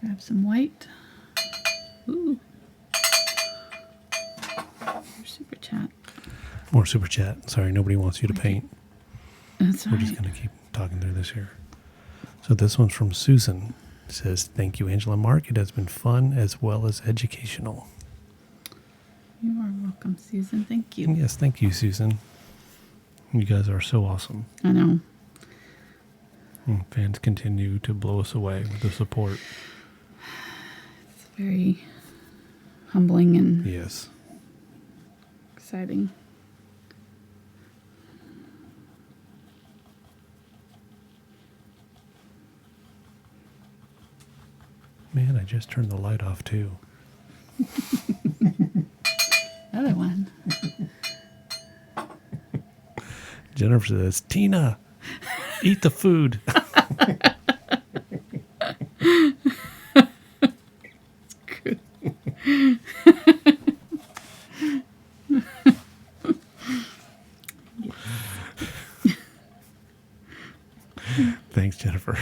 Grab some white. Ooh. Super chat. More super chat. Sorry, nobody wants you to paint. That's all We're right. just going to keep talking through this here. So this one's from Susan. It says, thank you, Angela and Mark. It has been fun as well as educational. You are welcome, Susan. Thank you. Yes, thank you, Susan. You guys are so awesome. I know. And fans continue to blow us away with the support. It's very humbling and Yes. exciting. Man, I just turned the light off too. Another one. Jennifer says, Tina, eat the food. Good. Thanks, Jennifer.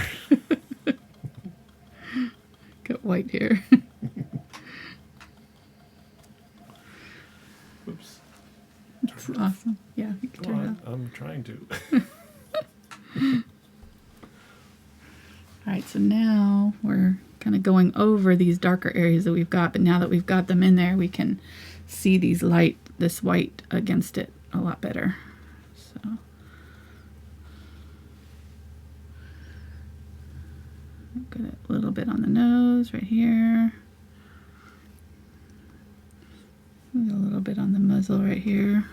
Got white here. Oops. That's awesome. Yeah, you can turn it off. I'm trying to. All right, so now we're kind of going over these darker areas that we've got, but now that we've got them in there, we can see this white against it a lot better. So got a little bit on the nose right here. A little bit on the muzzle right here.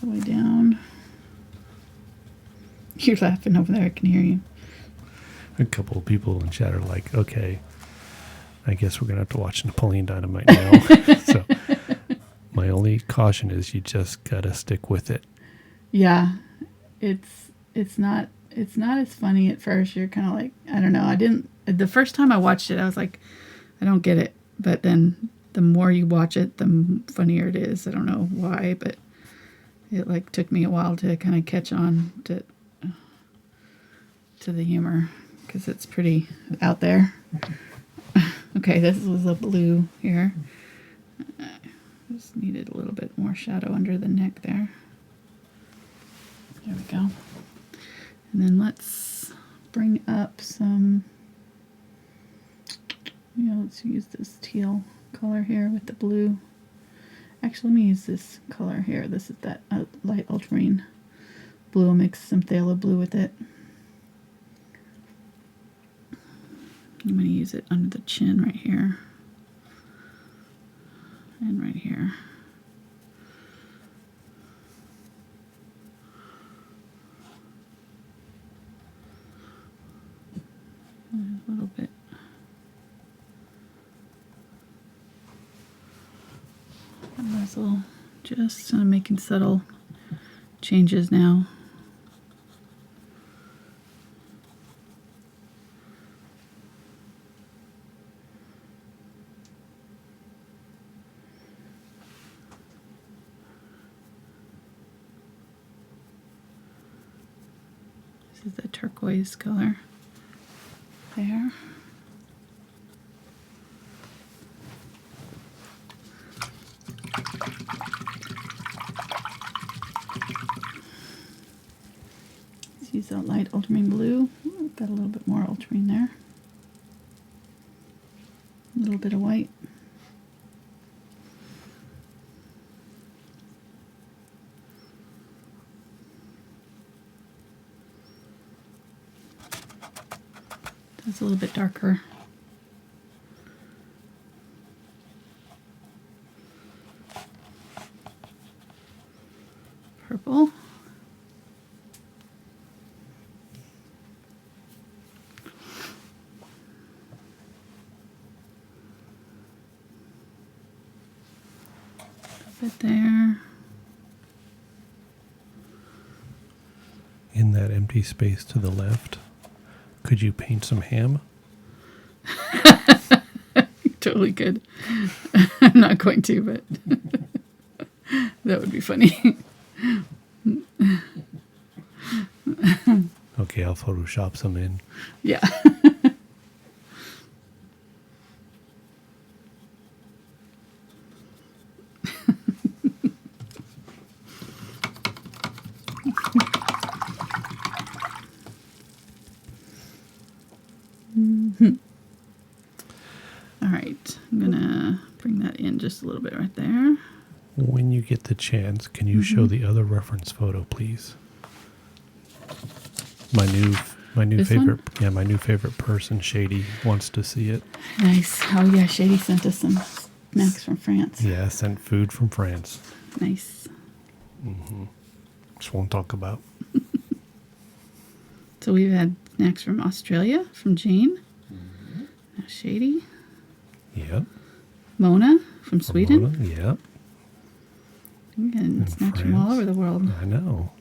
the way down. You're laughing over there. I can hear you. A couple of people in chat are like, okay, I guess we're going to have to watch Napoleon Dynamite now. So my only caution is you just got to stick with it. Yeah. It's not as funny at first. You're kind of like, I don't know. The first time I watched it, I was like, I don't get it. But then the more you watch it, the funnier it is. I don't know why, but it like took me a while to kind of catch on to the humor because it's pretty out there. Okay, this was a blue here. Just needed a little bit more shadow under the neck there. There we go. And then let's bring up some, let's use this teal color here with the blue. Actually, let me use this color here. This is that light ultramarine blue. I'll mix some phthalo blue with it. I'm going to use it under the chin right here. And right here. A little bit. Muzzle. Just making subtle changes now. This is the turquoise color there. Let's use that light ultramarine blue. Ooh, got a little bit more ultramarine there. A little bit of white. That's a little bit darker. Purple. A bit there. In that empty space to the left, could you paint some ham? Totally could. I'm not going to, but that would be funny. Okay, I'll Photoshop some in. Yeah. All right, I'm gonna bring that in just a little bit right there. When you get the chance, can you show the other reference photo, please? My new This favorite, one? yeah, my new favorite person, Shady, wants to see it. Nice. Oh yeah, Shady sent us some snacks from France. Yeah, sent food from France. Nice. Just won't talk about. So we've had snacks from Australia, from Jane. Now Shady. Yep. Mona from Sweden. Ramona, yep. We're getting And snacks from all France. over the world. I know.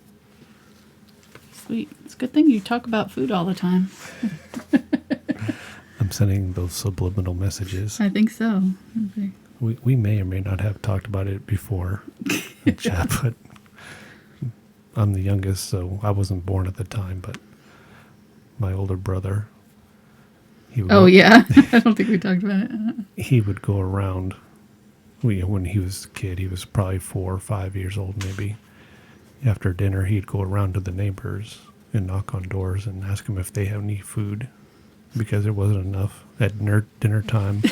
Sweet. It's a good thing you talk about food all the time. I'm sending those subliminal messages. I think so. We may or may not have talked about it before in chat, but I'm the youngest, so I wasn't born at the time, but my older brother, he would Oh, yeah. I don't think we talked about it. he would go around. When he was a kid, he was probably 4 or 5 years old, maybe. After dinner, he'd go around to the neighbors and knock on doors and ask them if they have any food because there wasn't enough at dinner time.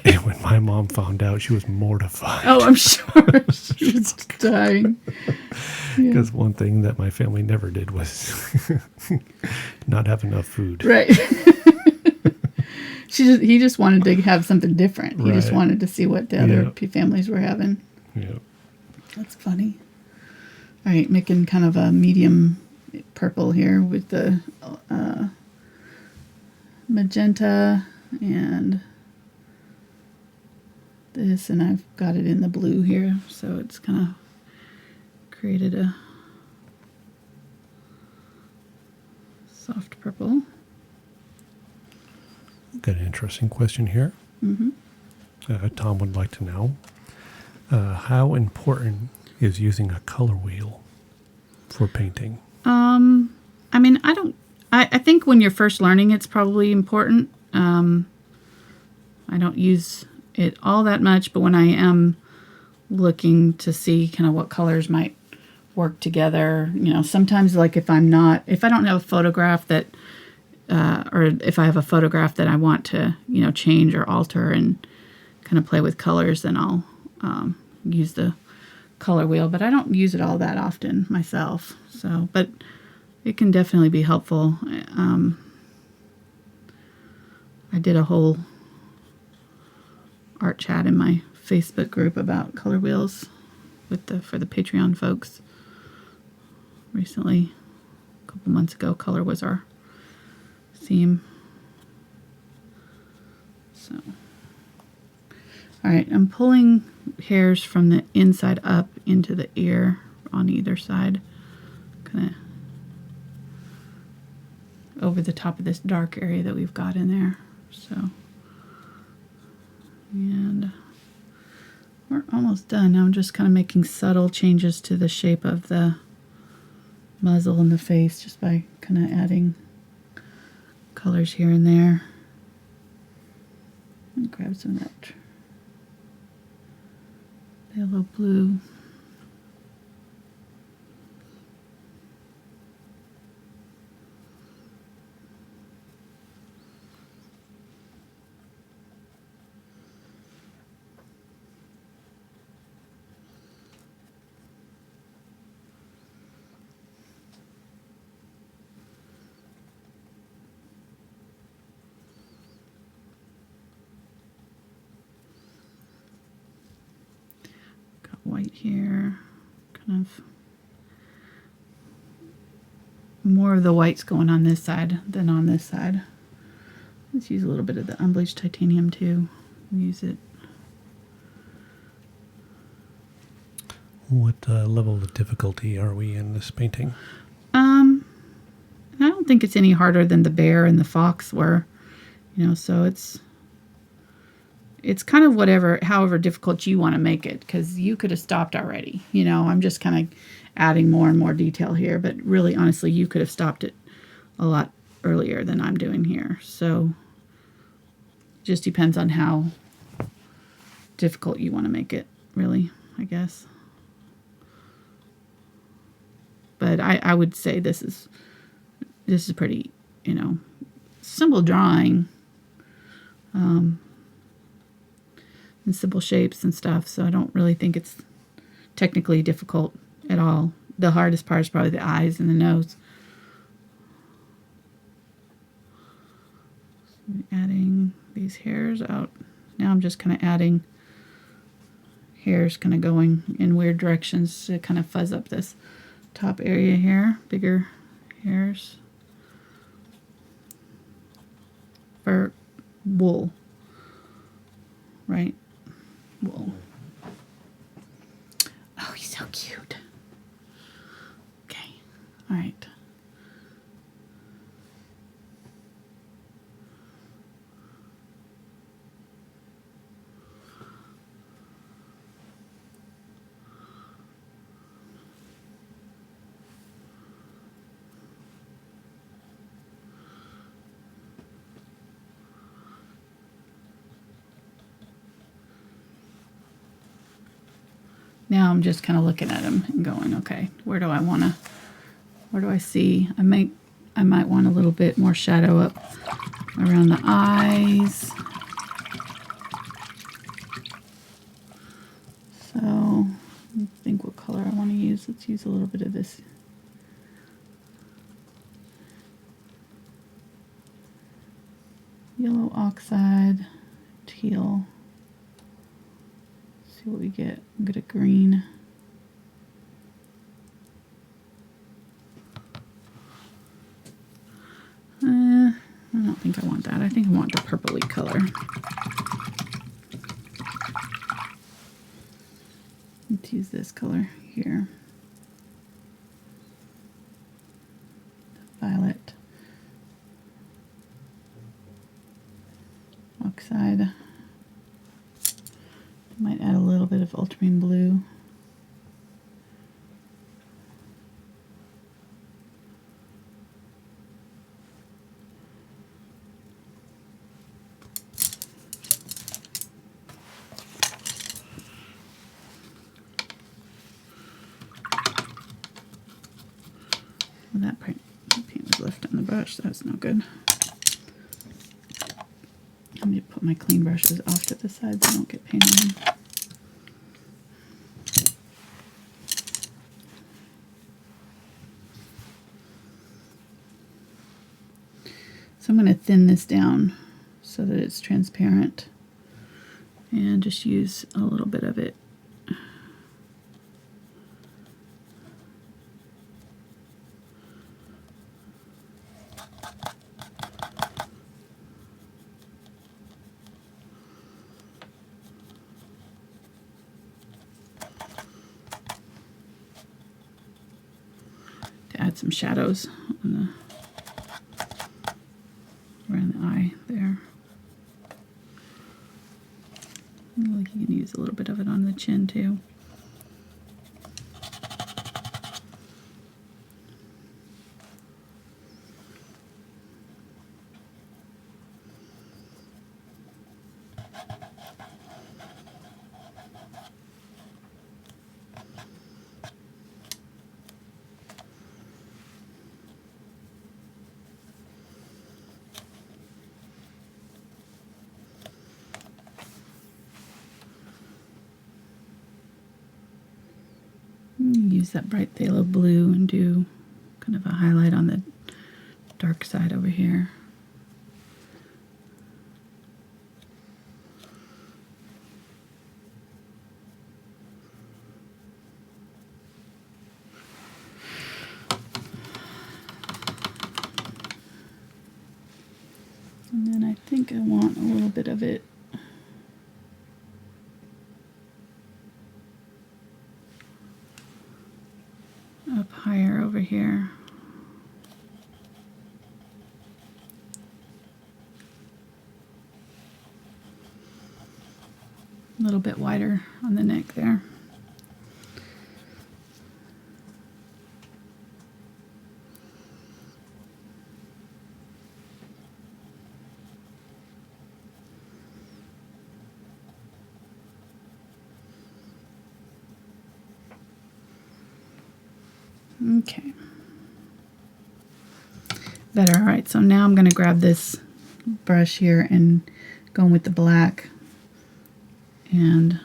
And when my mom found out, she was mortified. Oh, I'm sure she was dying. Yeah. Because one thing that my family never did was not have enough food. Right. He just wanted to have something different. He just Right. wanted to see what the other Yeah. families were having. Yeah. That's funny. All right, making kind of a medium purple here with the magenta and this, and I've got it in the blue here, so it's kind of created a soft purple. Got an interesting question here. Tom would like to know how important is using a color wheel for painting? I mean, I think when you're first learning, it's probably important. I don't use it all that much, but when I am looking to see kind of what colors might work together, you know, sometimes like if I don't have a photograph that, or if I have a photograph that I want to, you know, change or alter and kind of play with colors, then I'll use the color wheel, but I don't use it all that often myself. So, but it can definitely be helpful. I did a whole art chat in my Facebook group about color wheels for the Patreon folks recently. A couple months ago, color was our theme. So, all right, I'm pulling hairs from the inside up into the ear on either side, kind of over the top of this dark area that we've got in there. So, and we're almost done. Now I'm just kind of making subtle changes to the shape of the muzzle and the face just by kind of adding colors here and there. And grab some of that yellow blue. White here, kind of more of the whites going on this side than on this side. Let's use a little bit of the Unbleached Titanium too. Use it. What level of difficulty are we in this painting? I don't think it's any harder than the bear and the fox were, you know, so it's kind of however difficult you want to make it, because you could have stopped already. You know, I'm just kind of adding more and more detail here, but really, honestly, you could have stopped it a lot earlier than I'm doing here. So, just depends on how difficult you want to make it, really, I guess. But I would say this is pretty, you know, simple drawing. And simple shapes and stuff, so I don't really think it's technically difficult at all. The hardest part is probably the eyes and the nose. So adding these hairs out. Now I'm just kind of adding hairs kind of going in weird directions to kind of fuzz up this top area here. Bigger hairs. For wool. Right? Wool. Oh, he's so cute. Okay. All right. Now I'm just kind of looking at him and going, okay, where do I see? I might want a little bit more shadow up around the eyes. So I think what color I want to use. Let's use a little bit of this yellow oxide, teal. See what we get. I'm good at green. think I want that. I think I want the purpley color. Let's use this color here. Violet Oxide. Might add a little bit of Ultramarine Blue. Well, that paint was left on the brush. That's no good. Let me put my clean brushes off to the side so I don't get paint on them. So I'm going to thin this down so that it's transparent and just use a little bit of it. To add some shadows on the around the eye there. Like you can use a little bit of it on the chin too. Use that bright phthalo blue and do kind of a highlight on the dark side over here. And then I think I want a little bit of it up higher over here. A little bit wider on the neck there. Okay. Better. All right, so now I'm going to grab this brush here and go in with the black and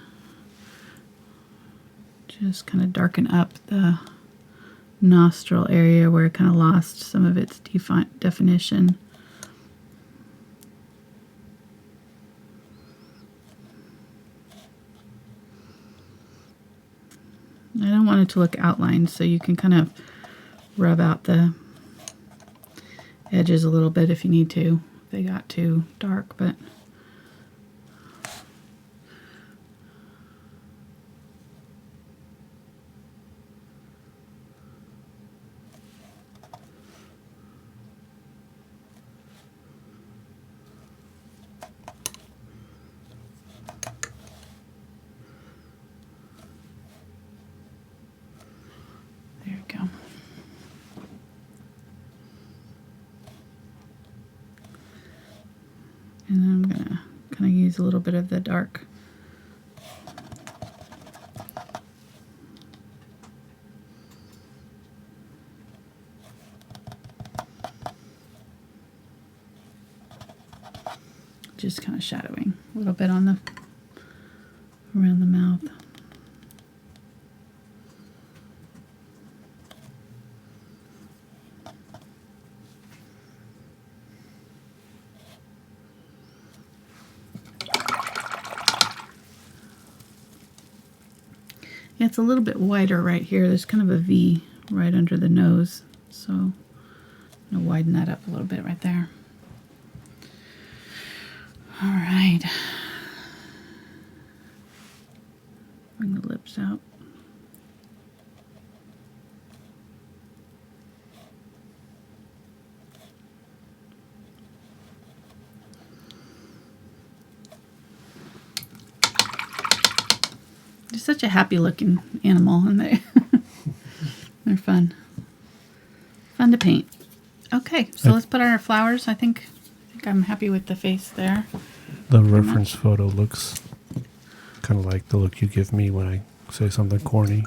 just kind of darken up the nostril area where it kind of lost some of its definition. I don't want it to look outlined, so you can kind of rub out the edges a little bit if you need to. If they got too dark, but there we go. And then I'm going to kind of use a little bit of the dark. Just kind of shadowing a little bit on the around the mouth. Yeah, it's a little bit wider right here. There's kind of a V right under the nose, so I'm going to widen that up a little bit right there. All right. Bring the lips out. They're such a happy looking animal, and they're fun. Fun to paint. Okay, so let's put on our flowers. I think I'm happy with the face there. The reference photo looks kind of like the look you give me when I say something corny.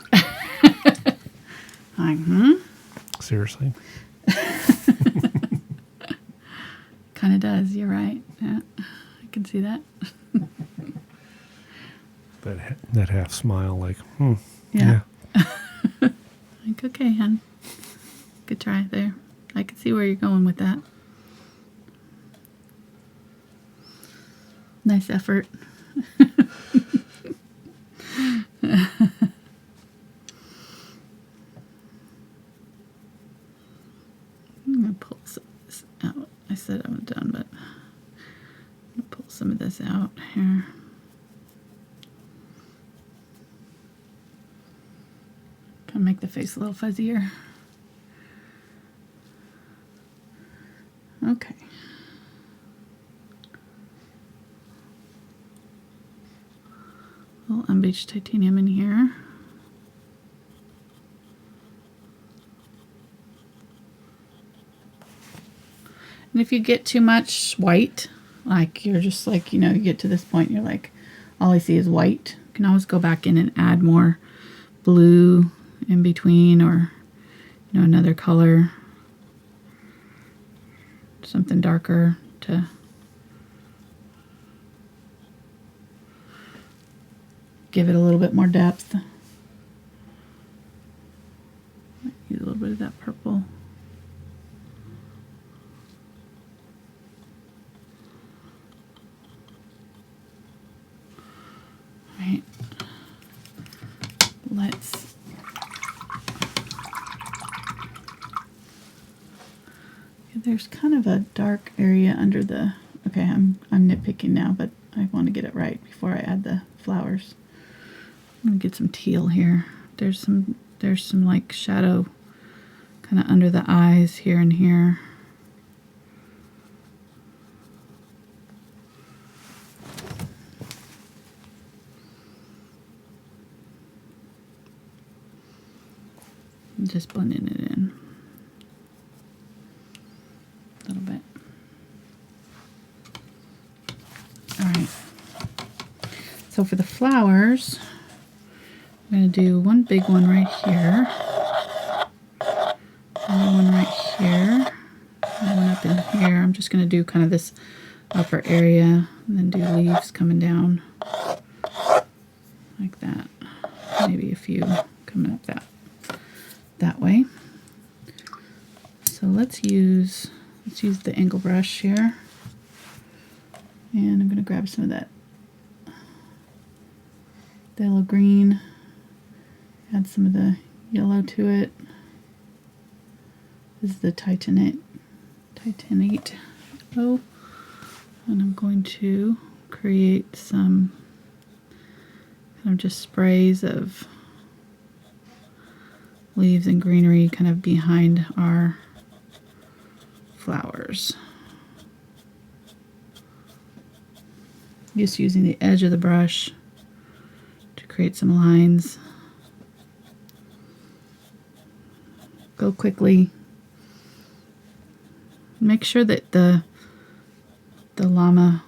Seriously. Kind of does. You're right. Yeah, I can see that. That half smile, like, Yeah. Like, okay, hon. Good try there. I can see where you're going with that. Nice effort. I'm going to pull some of this out. I said I was done, but I'm going to pull some of this out here. Kind of make the face a little fuzzier. Okay. A little unbleached titanium in here. And if you get too much white, like you're just like, you get to this point, you're like, all I see is white, you can always go back in and add more blue in between, or, another color, something darker to give it a little bit more depth. Use a little bit of that purple. Right. Let's there's kind of a dark area under the, okay, I'm nitpicking now, but I want to get it right before I add the flowers. I'm going to get some teal here. There's some like shadow kind of under the eyes here and here. I'm just blending it in a little bit. All right. So for the flowers, I'm going to do one big one right here, another one right here, and one up in here. I'm just going to do kind of this upper area, and then do leaves coming down like that. Maybe a few coming up that way. So let's use the angle brush here, and I'm going to grab some of that phthalo green, add some of the yellow to it. This is the Titanate Yellow, and I'm going to create some kind of just sprays of leaves and greenery kind of behind our flowers. Just using the edge of the brush to create some lines. Go quickly. Make sure that the llama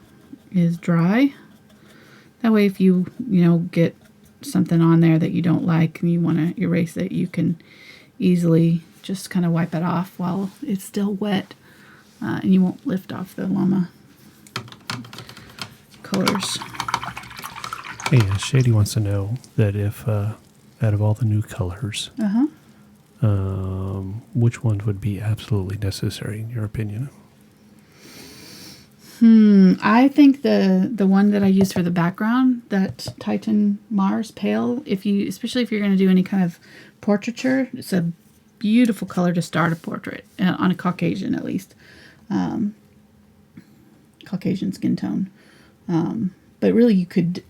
is dry. That way if you get something on there that you don't like and you want to erase it, you can easily just kind of wipe it off while it's still wet, and you won't lift off the llama colors. Hey, Shady wants to know that if out of all the new colors, which ones would be absolutely necessary in your opinion? I think the one that I use for the background, that Titan Mars Pale, especially if you're going to do any kind of portraiture, it's a beautiful color to start a portrait, on a Caucasian at least. Caucasian skin tone. But really you could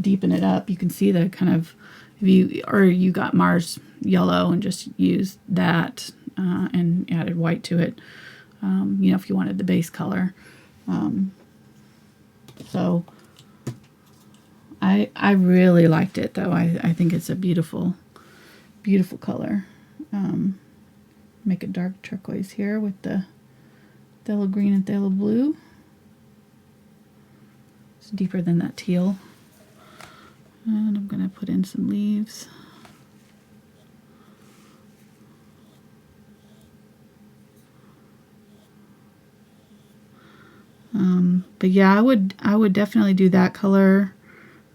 deepen it up. You can see the kind of, if you got Mars Yellow and just used that and added white to it, you know, if you wanted the base color. So I really liked it though. I think it's a beautiful color. Make a dark turquoise here with the phthalo green and phthalo blue. It's deeper than that teal. And I'm going to put in some leaves. But yeah, I would definitely do that color.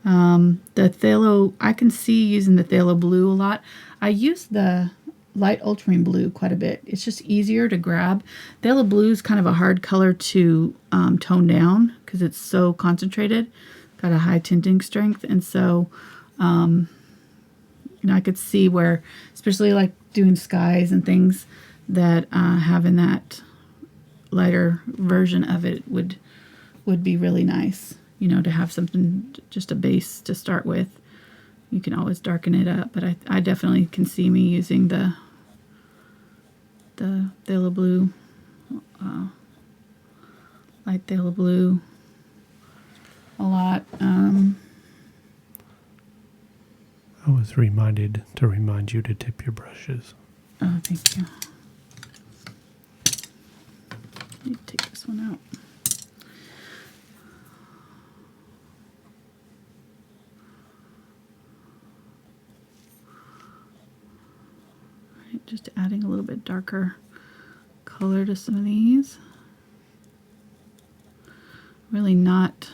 The phthalo, I can see using the phthalo blue a lot. I use the light ultramarine blue quite a bit. It's just easier to grab. Phthalo blue is kind of a hard color to tone down because it's so concentrated, got a high tinting strength, and so you know, I could see where, especially like doing skies and things, that having that lighter version of it would be really nice. You know, to have something, just a base to start with. You can always darken it up, but I definitely can see me using the phthalo blue, light phthalo blue a lot. I was reminded to remind you to tip your brushes. Oh, thank you. Let me take this one out. Just adding a little bit darker color to some of these. Really not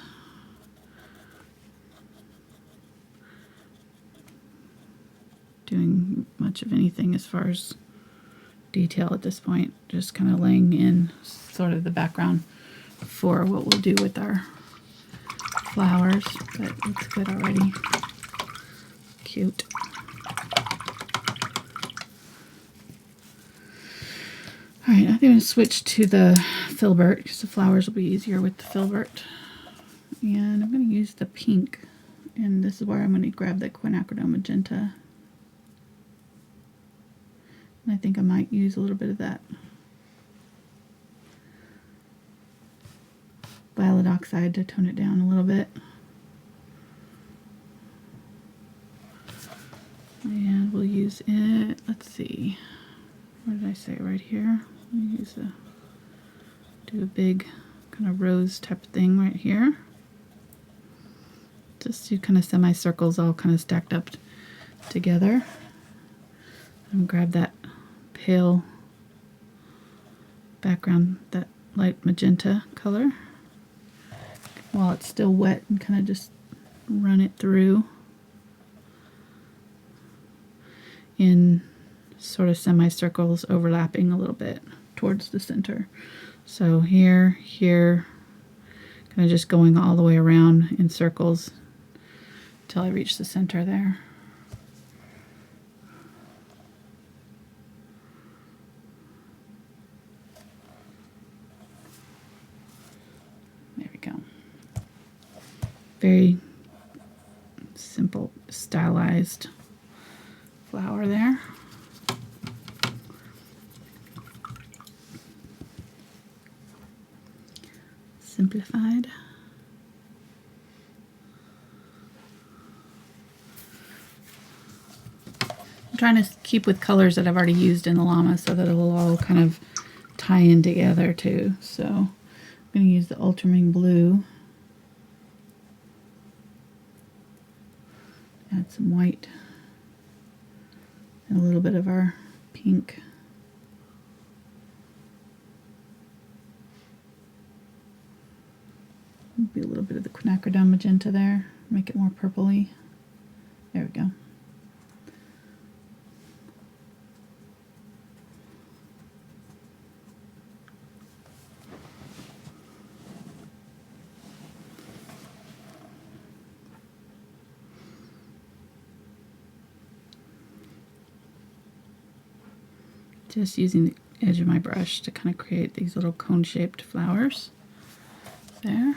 doing much of anything as far as detail at this point. Just kind of laying in sort of the background for what we'll do with our flowers, but it's good already. Cute. Alright, I think I'm going to switch to the Filbert because the flowers will be easier with the Filbert. And I'm going to use the pink. And this is where I'm going to grab the Quinacridone Magenta. And I think I might use a little bit of that Violet Oxide to tone it down a little bit. And we'll use it, let's see, what did I say right here? Use do a big kind of rose type of thing right here. Just do kind of semicircles all kind of stacked up together. And grab that pale background, that light magenta color. While it's still wet, and kind of just run it through in sort of semicircles, overlapping a little bit towards the center. So here, kind of just going all the way around in circles until I reach the center there. There we go. Very simple, stylized flower there. Simplified. I'm trying to keep with colors that I've already used in the llama so that it'll all kind of tie in together too. So I'm going to use the Ultramarine Blue. Add some white and a little bit of our pink. Maybe a little bit of the Quinacridone Magenta there, make it more purpley. There we go. Just using the edge of my brush to kind of create these little cone-shaped flowers there.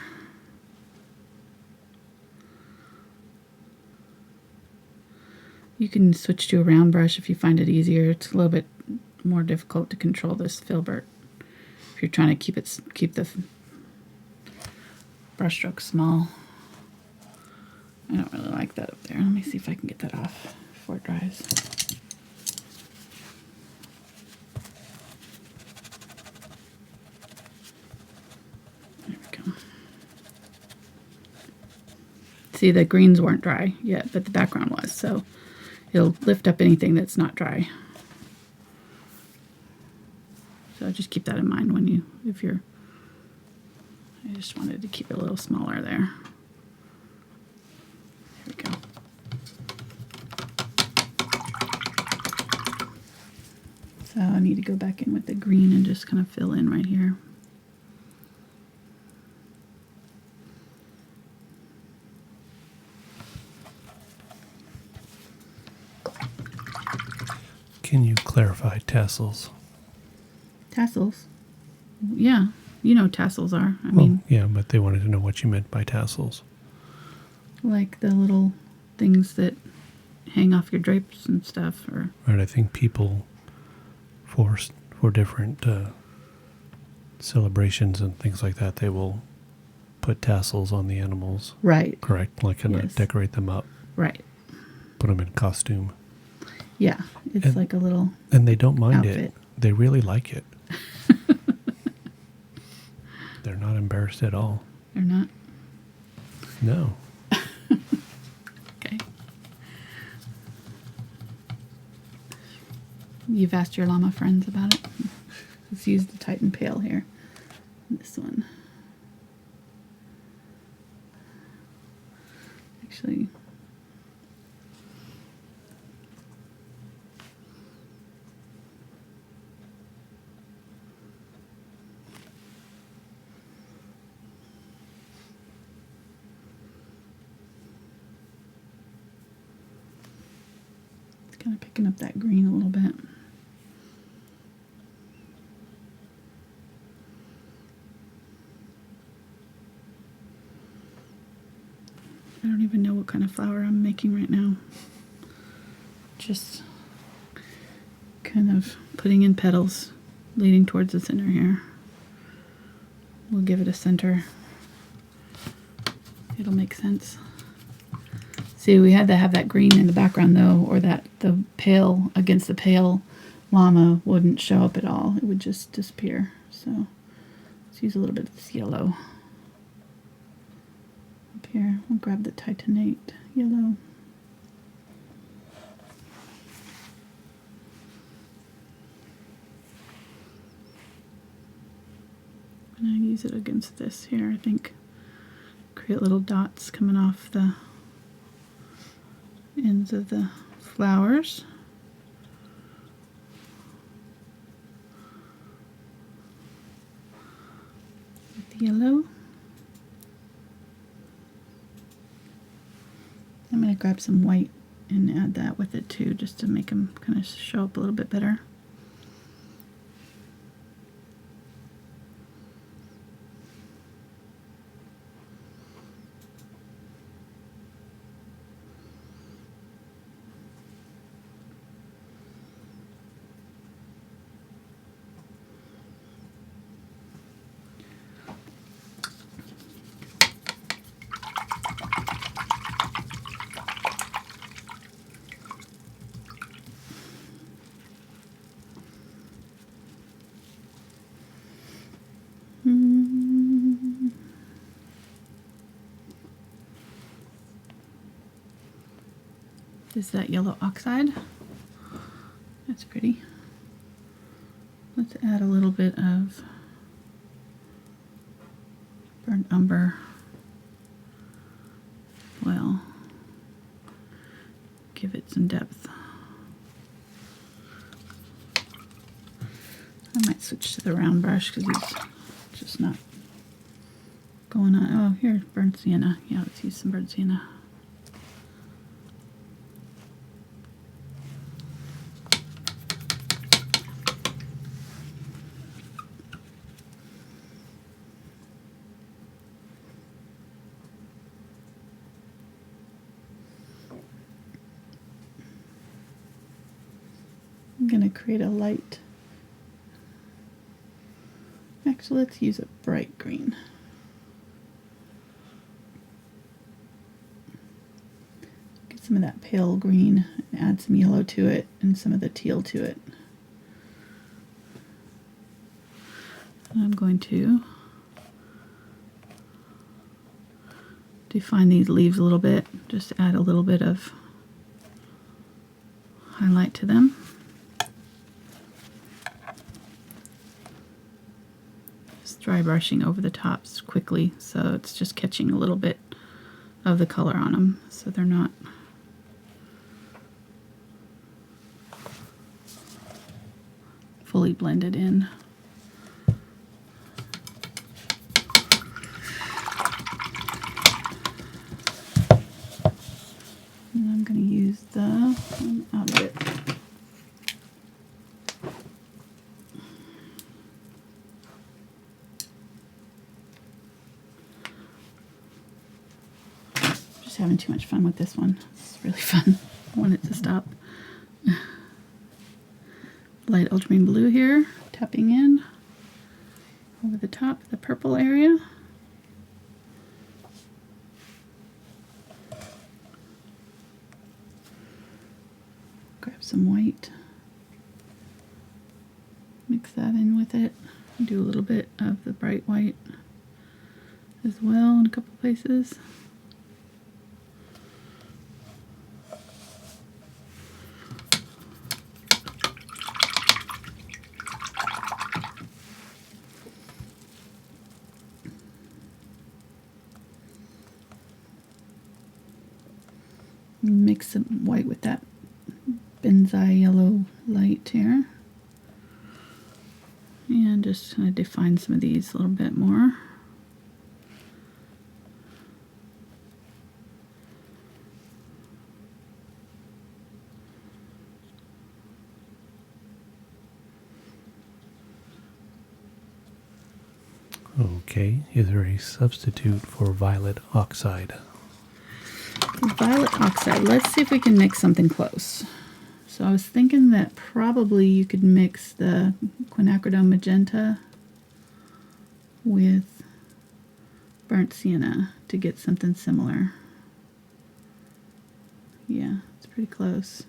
You can switch to a round brush if you find it easier. It's a little bit more difficult to control this Filbert if you're trying to keep the brush stroke small. I don't really like that up there. Let me see if I can get that off before it dries. There we go. See, the greens weren't dry yet, but the background was, so it'll lift up anything that's not dry. So just keep that in mind when you, I just wanted to keep it a little smaller there. There we go. So I need to go back in with the green and just kind of fill in right here. Can you clarify tassels? Tassels? Yeah, you know what tassels are. I mean, yeah, but they wanted to know what you meant by tassels. like the little things that hang off your drapes and stuff. Or Right, I think people for different celebrations and things like that, they will put tassels on the animals. right, Correct, like kind of Yes. decorate them up, right. put them in costume. Yeah, it's And- like a little And they don't mind outfit. it. They really like it. They're not embarrassed at all. They're not. No. Okay. You've asked your llama friends about it? Let's use the Titan pail here. This one. Actually, it's kind of picking up that green a little bit. I don't even know what kind of flower I'm making right now. Just kind of putting in petals leading towards the center here. We'll give it a center. It'll make sense. See, we had to have that green in the background though, or that the pale against the pale llama wouldn't show up at all. It would just disappear. So let's use a little bit of this yellow. Up here, we'll grab the Titanate Yellow. And I use it against this here, I think. Create little dots coming off the ends of the flowers. With the yellow. I'm going to grab some white and add that with it too, just to make them kind of show up a little bit better. Is that yellow oxide? That's pretty. Let's add a little bit of burnt umber. Well, give it some depth. I might switch to the round brush because it's just not going on. Oh, here's burnt sienna. Yeah, let's use some burnt sienna. going to create a light. Actually, let's use a bright green. Get some of that pale green and add some yellow to it and some of the teal to it. I'm going to define these leaves a little bit, just add a little bit of highlight to them. Just dry brushing over the tops quickly so it's just catching a little bit of the color on them so they're not fully blended in. I'm going to use the out of it. Just having too much fun with this one. It's really fun. I want it to stop. Light Ultramarine Blue here, tapping in over the top of the purple area. Grab some white, mix that in with it, do a little bit of the bright white as well in a couple places. Mix some white with that Benzimidazolone yellow light here. And just kind of define some of these a little bit more. Okay, is there a substitute for Violet Oxide? Violet Oxide, let's see if we can mix something close. So I was thinking that probably you could mix the Quinacridone Magenta with burnt sienna to get something similar. Yeah, it's pretty close.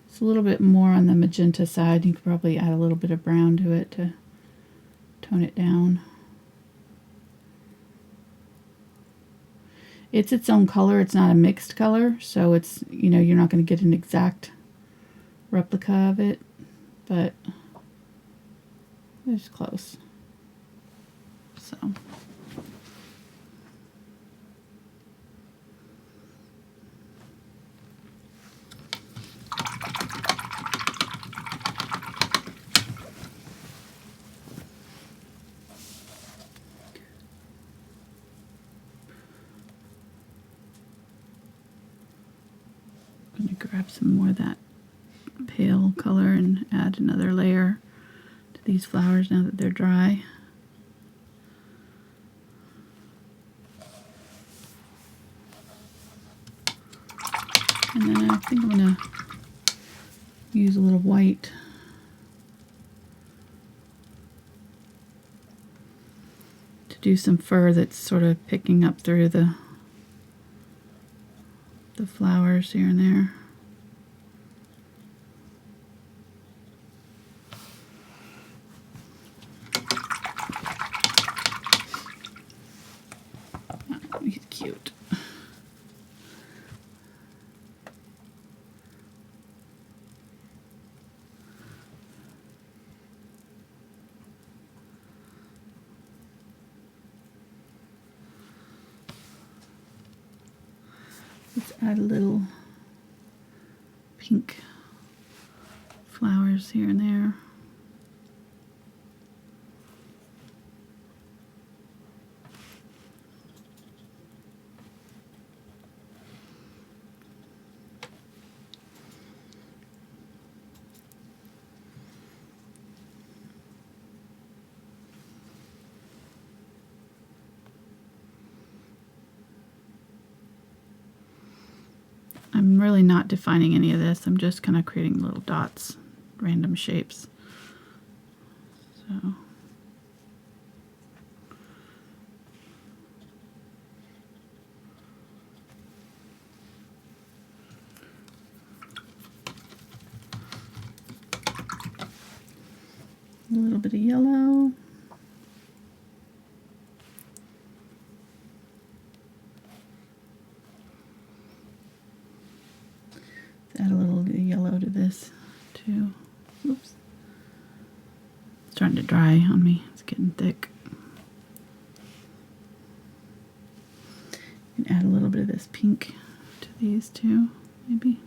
It's a little bit more on the magenta side. You could probably add a little bit of brown to it to tone it down. It's its own color. It's not a mixed color, so it's, you know, you're not going to get an exact replica of it, but it's close. So I'm going to grab some more of that pale color and add another layer to these flowers now that they're dry. And then I think I'm going to use a little white to do some fur that's sort of picking up through the flowers here and there. Oh, he's cute. Let's add a little pink flowers here and there. I'm I'm really not defining any of this. I'm just kind of creating little dots, random shapes. So. A little bit of yellow. Let's add a little bit of yellow to this too. Oops. It's starting to dry on me. It's getting thick. And add a little bit of this pink to these too, maybe.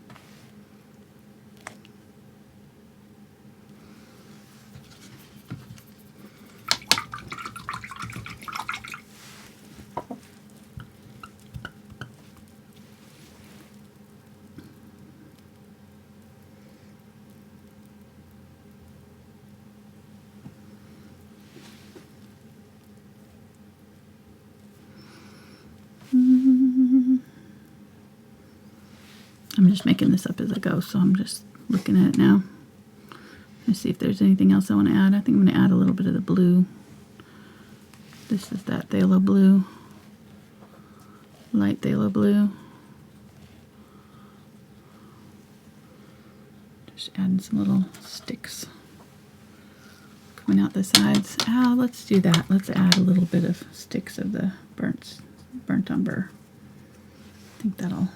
I'm just making this up as I go, so I'm just looking at it now. Let's see if there's anything else I want to add. I think I'm going to add a little bit of the blue. This is that phthalo blue. Light phthalo blue. Just adding some little sticks coming out the sides. Let's do that. Let's add a little bit of sticks of the burnt umber. I think that'll...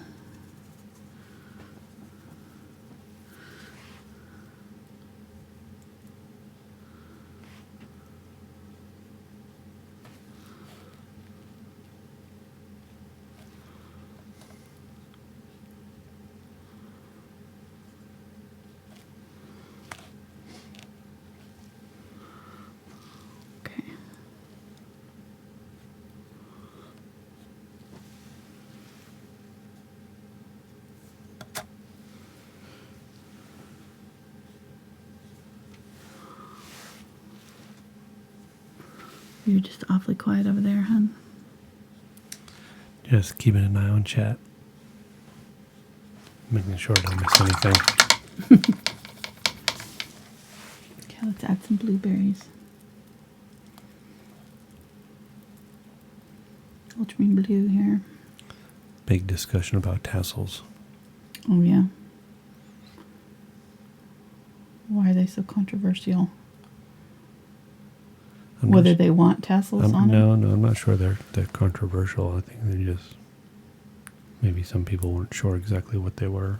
You're just awfully quiet over there, hon. Just keeping an eye on chat. Making sure I don't miss anything. Okay, let's add some blueberries. Ultramarine blue here. Big discussion about tassels. Oh, yeah. Why are they so controversial? Whether they want tassels on it? No, I'm not sure they're controversial. I think they're just... Maybe some people weren't sure exactly what they were.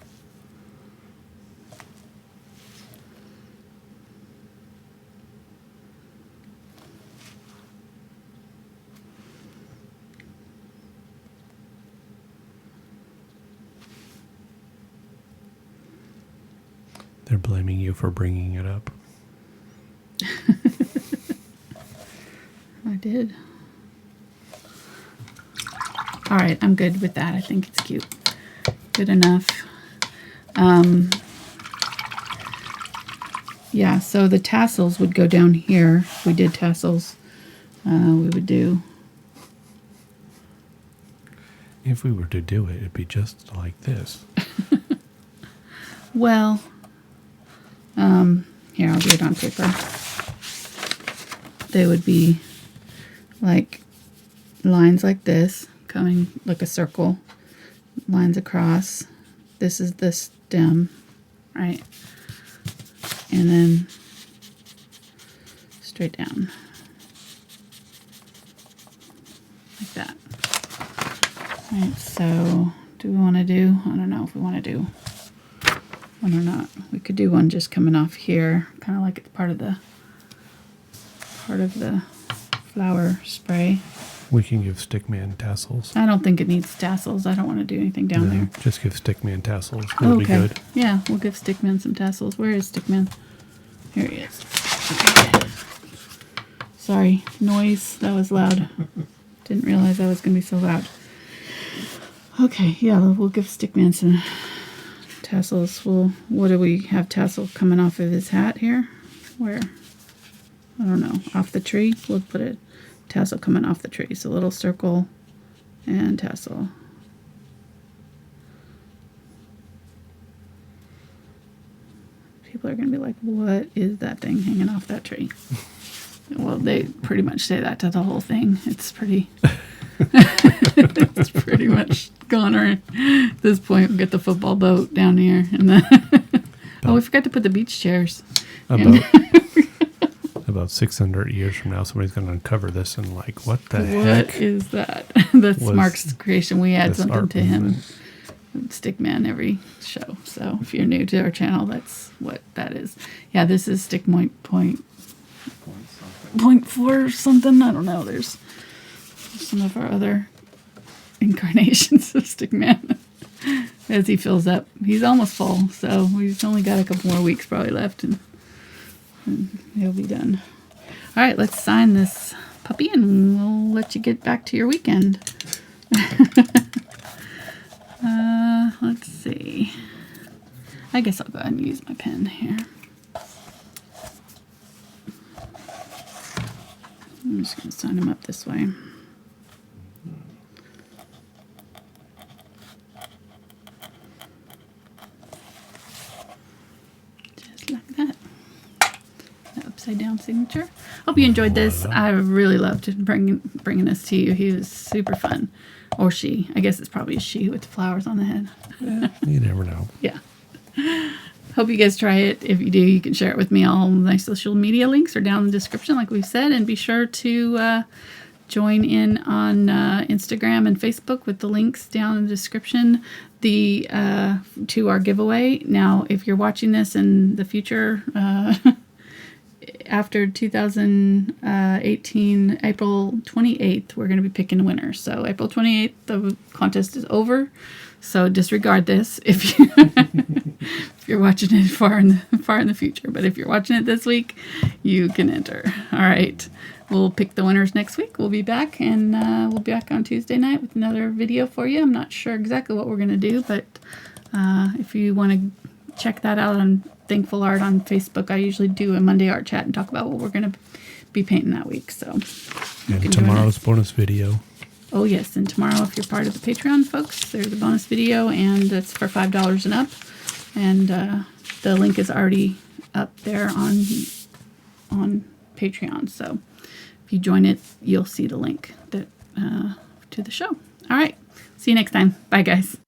They're blaming you for bringing it up. I did. All right, I'm good with that. I think it's cute. Good enough. Yeah, so the tassels would go down here. If we did tassels, we would do... If we were to do it, it'd be just like this. Well, here, I'll do it on paper. They would be like lines like this, coming like a circle, lines across. This is the stem, right? And then straight down, like that. All right, so do we want to do, I don't know if we want to do one or not. We could do one just coming off here, kind of like it's part of the flower spray. We can give Stickman tassels. I don't think it needs tassels. I don't want to do anything down there. Just give Stickman tassels. It'll be good. Yeah, we'll give Stickman some tassels. Where is Stickman? Here he is. Okay. Sorry, noise. That was loud. Didn't realize that was going to be so loud. Okay, yeah, we'll give Stickman some tassels. What do we have tassel coming off of his hat here? Where? I don't know. Off the tree? We'll put a tassel coming off the tree. So a little circle and tassel. People are going to be like, what is that thing hanging off that tree? Well, they pretty much say that to the whole thing. It's pretty... it's pretty much gone right at this point. We'll get the football boat down here. And then oh, we forgot to put the beach chairs. About 600 years from now, somebody's going to uncover this and like, what the What heck? is that? That's Mark's creation. We add something to him. Stickman every show. So if you're new to our channel, that's what that is. Yeah, this is stick point 4 something. I don't know. There's some of our other incarnations of Stickman as he fills up. He's almost full, so we've only got a couple more weeks probably left, and he'll be done. All right, let's sign this puppy, and we'll let you get back to your weekend. Let's see. I guess I'll go ahead and use my pen here. I'm just going to sign him up this way. Just like that. The upside down signature. Hope you enjoyed this. I really loved bringing this to you. He was super fun. Or she. I guess it's probably a she with the flowers on the head. Yeah, you never know. Yeah. Hope you guys try it. If you do, you can share it with me. All my social media links are down in the description, like we said. And be sure to join in on Instagram and Facebook with the links down in the description to our giveaway. Now, if you're watching this in the future, after 2018, April 28th, we're going to be picking a winner. So April 28th, the contest is over. So disregard this if you if you're watching it far in the future. But if you're watching it this week, you can enter. All right, we'll pick the winners next week. We'll be back, and we'll be back on Tuesday night with another video for you. I'm not sure exactly what we're gonna do, but if you want to check that out on Thankful Art on Facebook, I usually do a Monday art chat and talk about what we're gonna be painting that week. So and tomorrow's bonus video. Oh, yes. And tomorrow, if you're part of the Patreon, folks, there's a bonus video, and that's for $5 and up. And the link is already up there on Patreon. So if you join it, you'll see the link to the show. All right. See you next time. Bye, guys.